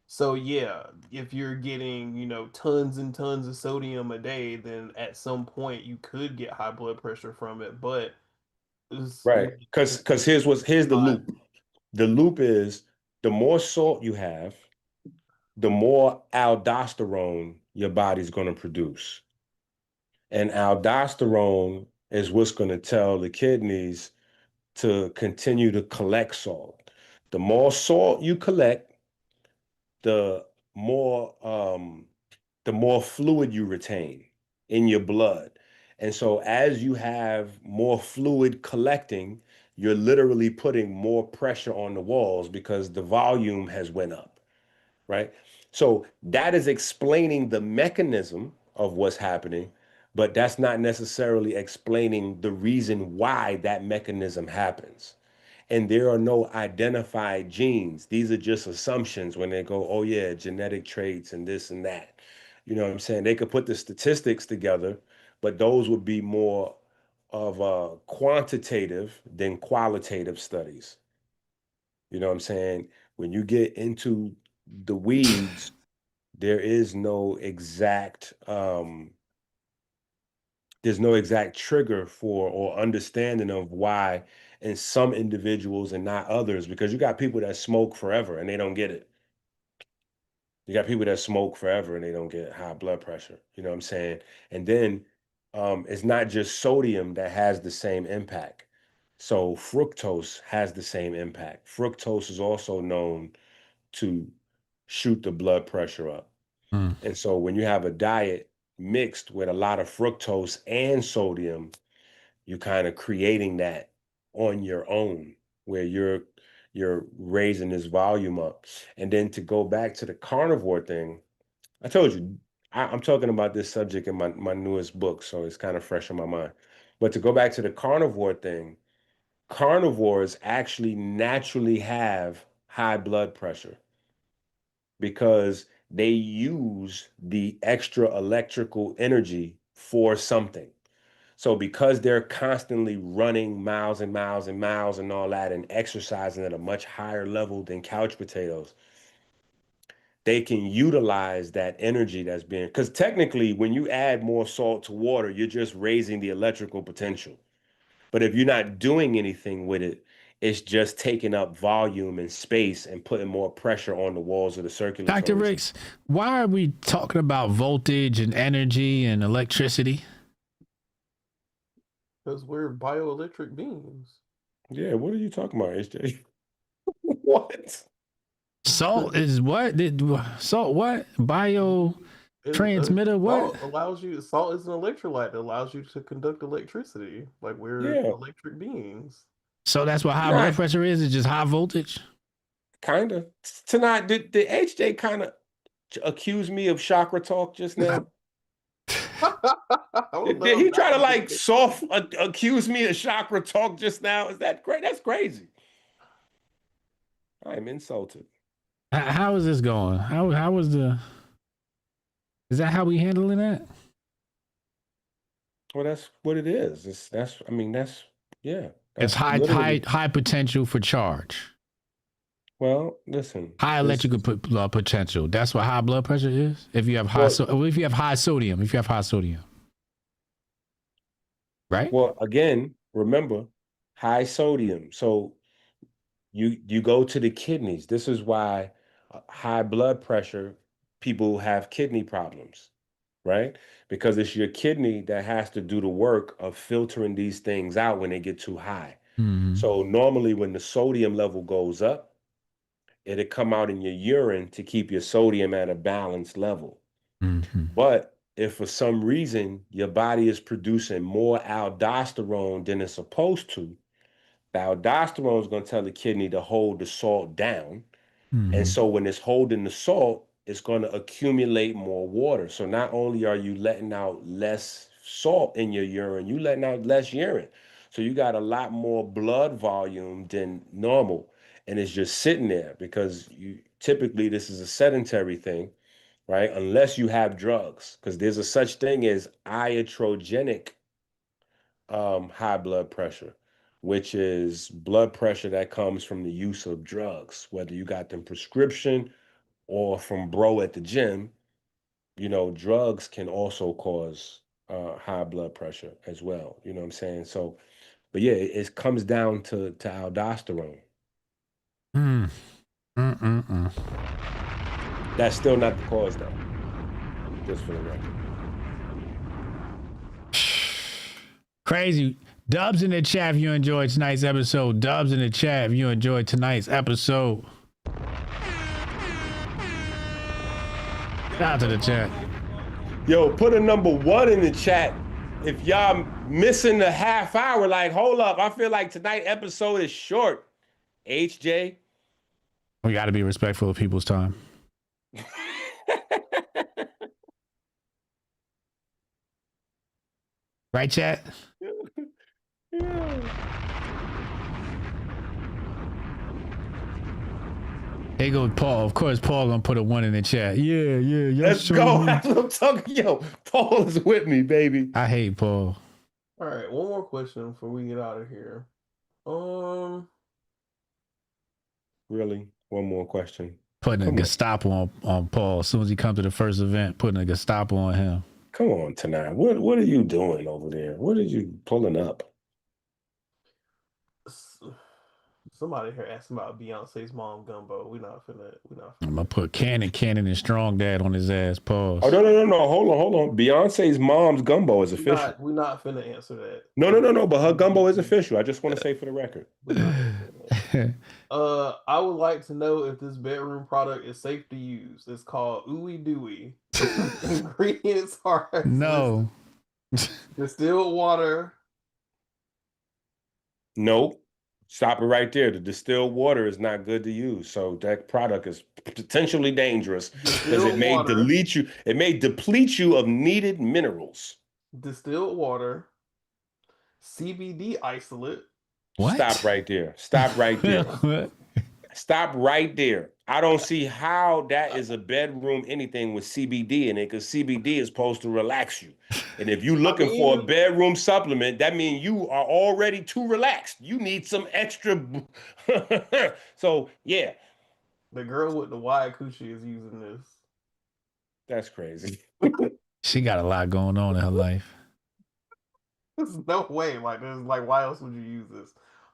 So yeah, if you're getting, tons and tons of sodium a day, then at some point you could get high blood pressure from it. But right, because here's the loop. The loop is the more salt you have, the more aldosterone your body's going to produce. And aldosterone is what's going to tell the kidneys to continue to collect salt. The more salt you collect, the more fluid you retain in your blood. And so as you have more fluid collecting, you're literally putting more pressure on the walls because the volume has went up, right? So that is explaining the mechanism of what's happening, but that's not necessarily explaining the reason why that mechanism happens. And there are no identified genes. These are just assumptions when they go, oh yeah, genetic traits and this and that. You know what I'm saying? They could put the statistics together, but those would be more of a quantitative than qualitative studies. You know what I'm saying? When you get into the weeds, there is no exact there's no exact trigger for or understanding of why in some individuals and not others, because you got people that smoke forever and they don't get it. You got people that smoke forever and they don't get high blood pressure. You know what I'm saying? And then it's not just sodium that has the same impact. So fructose has the same impact. Fructose is also known to shoot the blood pressure up. Mm. And so when you have a diet mixed with a lot of fructose and sodium, you're kind of creating that on your own, where you're raising this volume up. And then to go back to the carnivore thing, I told you I'm talking about this subject in my newest book, so it's kind of fresh in my mind. But to go back to the carnivore thing, carnivores actually naturally have high blood pressure because they use the extra electrical energy for something. So because they're constantly running miles and miles and miles and all that and exercising at a much higher level than couch potatoes, they can utilize that energy that's being, because technically when you add more salt to water, you're just raising the electrical potential. But if you're not doing anything with it, it's just taking up volume and space and putting more pressure on the walls of the circulatory Dr. Ricks, why are we talking about voltage and energy and electricity? Because we're bioelectric beings. Yeah, what are you talking about, HJ? What? Salt is what? Salt what? Bio transmitter what? Salt allows you. Salt is an electrolyte that allows you to conduct electricity. Like we're Yeah, electric beings. So that's what high blood not pressure is? It's just high voltage? kind of. Tonight, did HJ kind of accuse me of chakra talk just now? Did he try to like soft accuse me of chakra talk just now? Is that great? That's crazy. I am insulted. How is this going? How was the? Is that how we handling that? Well, that's what it is. That's yeah. It's That's high potential for charge. Well, listen. High electrical potential. That's what high blood pressure is. If you have high sodium, right? Well, again, remember, high sodium. So you go to the kidneys. This is why high blood pressure people have kidney problems, right? Because it's your kidney that has to do the work of filtering these things out when they get too high. Mm-hmm. So normally when the sodium level goes up, it'll come out in your urine to keep your sodium at a balanced level. Mm-hmm. But if for some reason your body is producing more aldosterone than it's supposed to, the aldosterone is going to tell the kidney to hold the salt down. Mm-hmm. And so when it's holding the salt, it's going to accumulate more water. So not only are you letting out less salt in your urine, you letting out less urine. So you got a lot more blood volume than normal. And it's just sitting there because you typically this is a sedentary thing, right? Unless you have drugs, because there's a such thing as iatrogenic high blood pressure, which is blood pressure that comes from the use of drugs, whether you got them prescription or from bro at the gym. You know, drugs can also cause high blood pressure as well. You know what I'm saying? So, but yeah, it comes down to aldosterone. Mm. Mm-mm-mm. That's still not the cause, though. Just for the record. Crazy. Dubs in the chat if you enjoyed tonight's episode. Dubs in the chat if you enjoyed tonight's episode. Shout out to the chat. Yo, put a number 1 in the chat if y'all missing the half hour. Like, hold up. I feel like tonight's episode is short. HJ. We got to be respectful of people's time. Right, chat? Yeah. There goes Paul. Of course, Paul gonna put a 1 in the chat. Yeah. Let's go. That's what I'm talking. Yo, Paul is with me, baby. I hate Paul. All right, one more question before we get out of here. Really? One more question. Putting a Gestapo on Paul. As soon as he comes to the first event, putting a Gestapo on him. Come on, Tanei. What are you doing over there? What are you pulling up? Somebody here asking about Beyonce's mom gumbo. We're not finna. I'm gonna put Cannon and Strong Dad on his ass. Pause. Oh no. Hold on. Beyonce's mom's gumbo is official. We're not finna answer that. No. But her gumbo is official. I just want to say for the record. I would like to know if this bedroom product is safe to use. It's called Ooey Dooey. Ingredients are no. Distilled water. Nope. Stop it right there. The distilled water is not good to use. So that product is potentially dangerous because it may deplete you of needed minerals. Distilled water, CBD isolate. What? Stop right there. Stop right there. I don't see how that is a bedroom anything with CBD in it, because CBD is supposed to relax you. And if you're looking for a bedroom supplement, that means you are already too relaxed. You need some extra. So, yeah. The girl with the wide coochie is using this. That's crazy. She got a lot going on in her life. There's no way. Like, why else would you use this?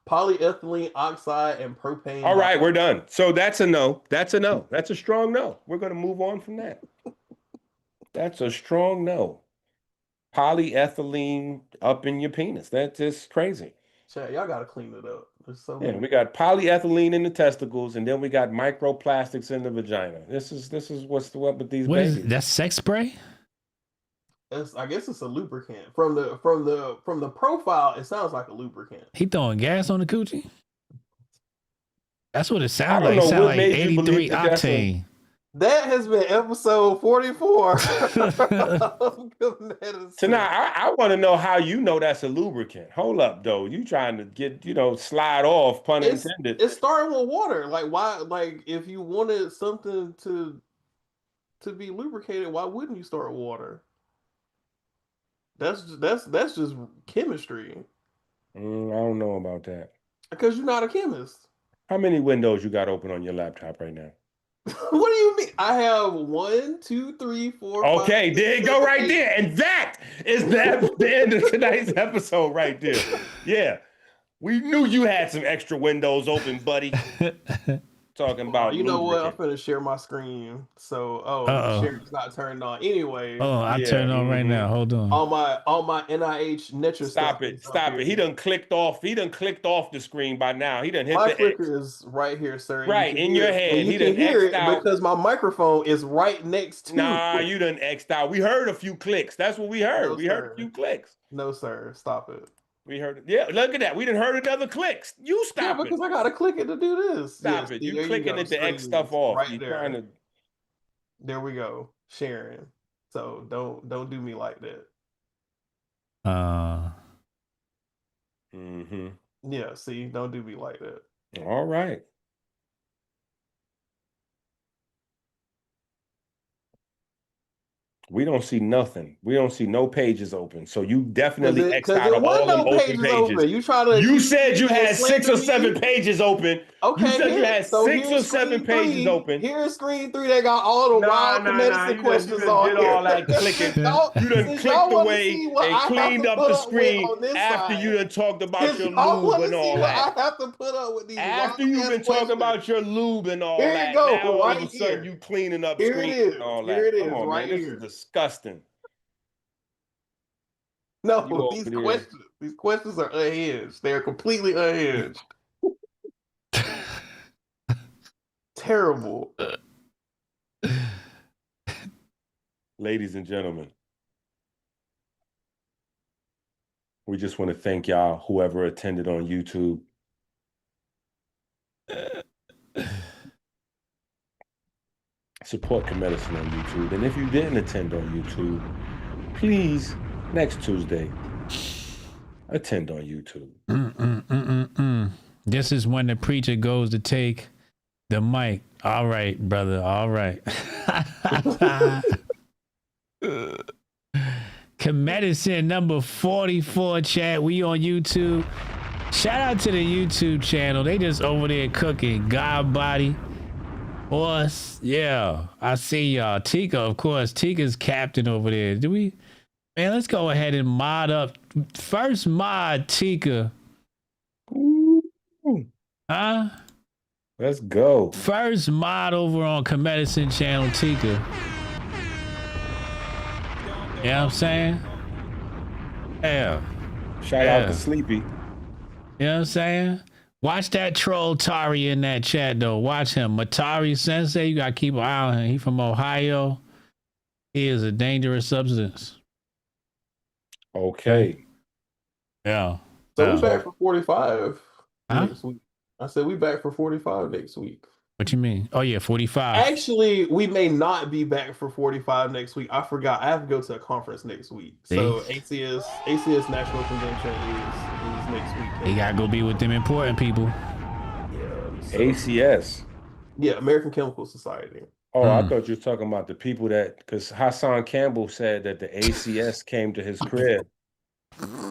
Polyethylene oxide and propane. All right, we're done. So that's a no. That's a strong no. We're going to move on from that. That's a strong no. Polyethylene up in your penis. That's just crazy. Chat, y'all got to clean it up. We got polyethylene in the testicles, and then we got microplastics in the vagina. This is what's up with these babies. That's sex spray? I guess it's a lubricant. From the profile, it sounds like a lubricant. He throwing gas on the coochie? That's what it sounds like. It sounds like 83 octane. That has been episode 44. Tonight, I want to know how you know that's a lubricant. Hold up, though. You trying to get, slide off, pun intended. It's starting with water. Like, why? Like, if you wanted something to be lubricated, why wouldn't you start with water? That's just chemistry. I don't know about that. Because you're not a chemist. How many windows you got open on your laptop right now? What do you mean? I have 1, 2, 3, 4. Okay, 5, there you go, right there, and that is the end of tonight's episode, right there. Yeah, we knew you had some extra windows open, buddy. Talking about you know what? I'm gonna share my screen. So share's not turned on anyway. I turned on right now. Hold on. All my NIH Netra Stop it. He done clicked off the screen by now. He done hit my the clicker is right here, sir. Right in your head. He done hear it out because my microphone is right next to. Nah, you done X'd out. We heard a few clicks. That's what we heard. No, we heard a few clicks. No, sir. Stop it. We heard it. Yeah, look at that. We done heard another clicks. You stop it. Because I gotta click it to do this. Stop it. You clicking it to X stuff off. Right there. There we go. Sharing. So don't do me like that. Yeah, see, don't do me like that. All right. We don't see nothing. We don't see no pages open. So you definitely X'd out of all them open pages. You said you had 6 or 7 pages open. Okay, you said you had 6 or 7 pages open. Here's screen 3 that got all the wild KeMedicine questions on here. You did all that clicking. You done clicked away and cleaned up the screen after you done talked about your lube and all that. I have to put up with these. After you've been talking about your lube and all that, now all of a sudden you cleaning up screen and all that. Here it is, come on, right man. here. This is disgusting. No, these questions are unhinged. They're completely unhinged. Terrible. Ladies and gentlemen, we just want to thank y'all, whoever attended on YouTube. Support KeMedicine on YouTube. And if you didn't attend on YouTube, please, next Tuesday, attend on YouTube. This is when the preacher goes to take the mic. All right, brother. All right. KeMedicine number 44, chat. We on YouTube. Shout out to the YouTube channel. They just over there cooking. God body. Horse. Yeah. I see y'all. Tika, of course. Tika's captain over there. Man, let's go ahead and mod up. First mod, Tika. Ooh. Huh? Let's go. First mod over on KeMedicine channel, Tika. You know what I'm saying? Yeah. Shout out to Sleepy. You know what I'm saying? Watch that troll Tari in that chat, though. Watch him. Matari Sensei, you got to keep an eye on him. He from Ohio. He is a dangerous substance. Okay. Yeah. So we're back for 45 Huh? next week. I said we back for 45 next week. What you mean? Oh, yeah, 45. Actually, we may not be back for 45 next week. I forgot. I have to go to a conference next week. So ACS National Convention is next week. You gotta go be with them important people. Yeah. So, ACS. Yeah, American Chemical Society. Oh, I thought you were talking about the people that, because Hassan Campbell said that the ACS came to his crib.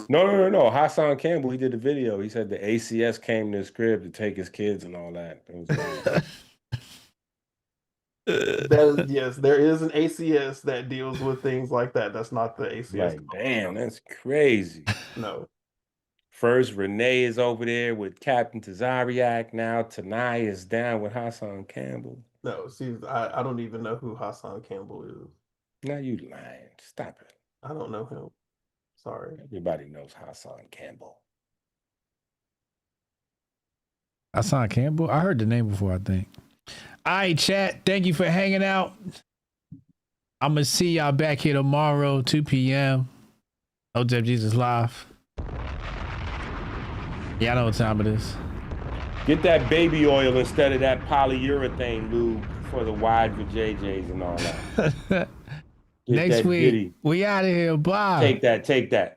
No. Hassan Campbell, he did a video. He said the ACS came to his crib to take his kids and all that. Yes, there is an ACS that deals with things like that. That's not the ACS. Like, damn, that's crazy. No. First, Renee is over there with Captain Tazariak. Now Tanei is down with Hassan Campbell. No, see, I don't even know who Hassan Campbell is. Now you lying. Stop it. I don't know him. Sorry. Everybody knows Hassan Campbell. Hassan Campbell? I heard the name before, I think. All right, chat. Thank you for hanging out. I'm going to see y'all back here tomorrow, 2 p.m. Hotep Jesus Live. Y'all know what time it is. Get that baby oil instead of that polyurethane lube for the wide vajayjays and all that. Next week, we out of here. Bye. Take that.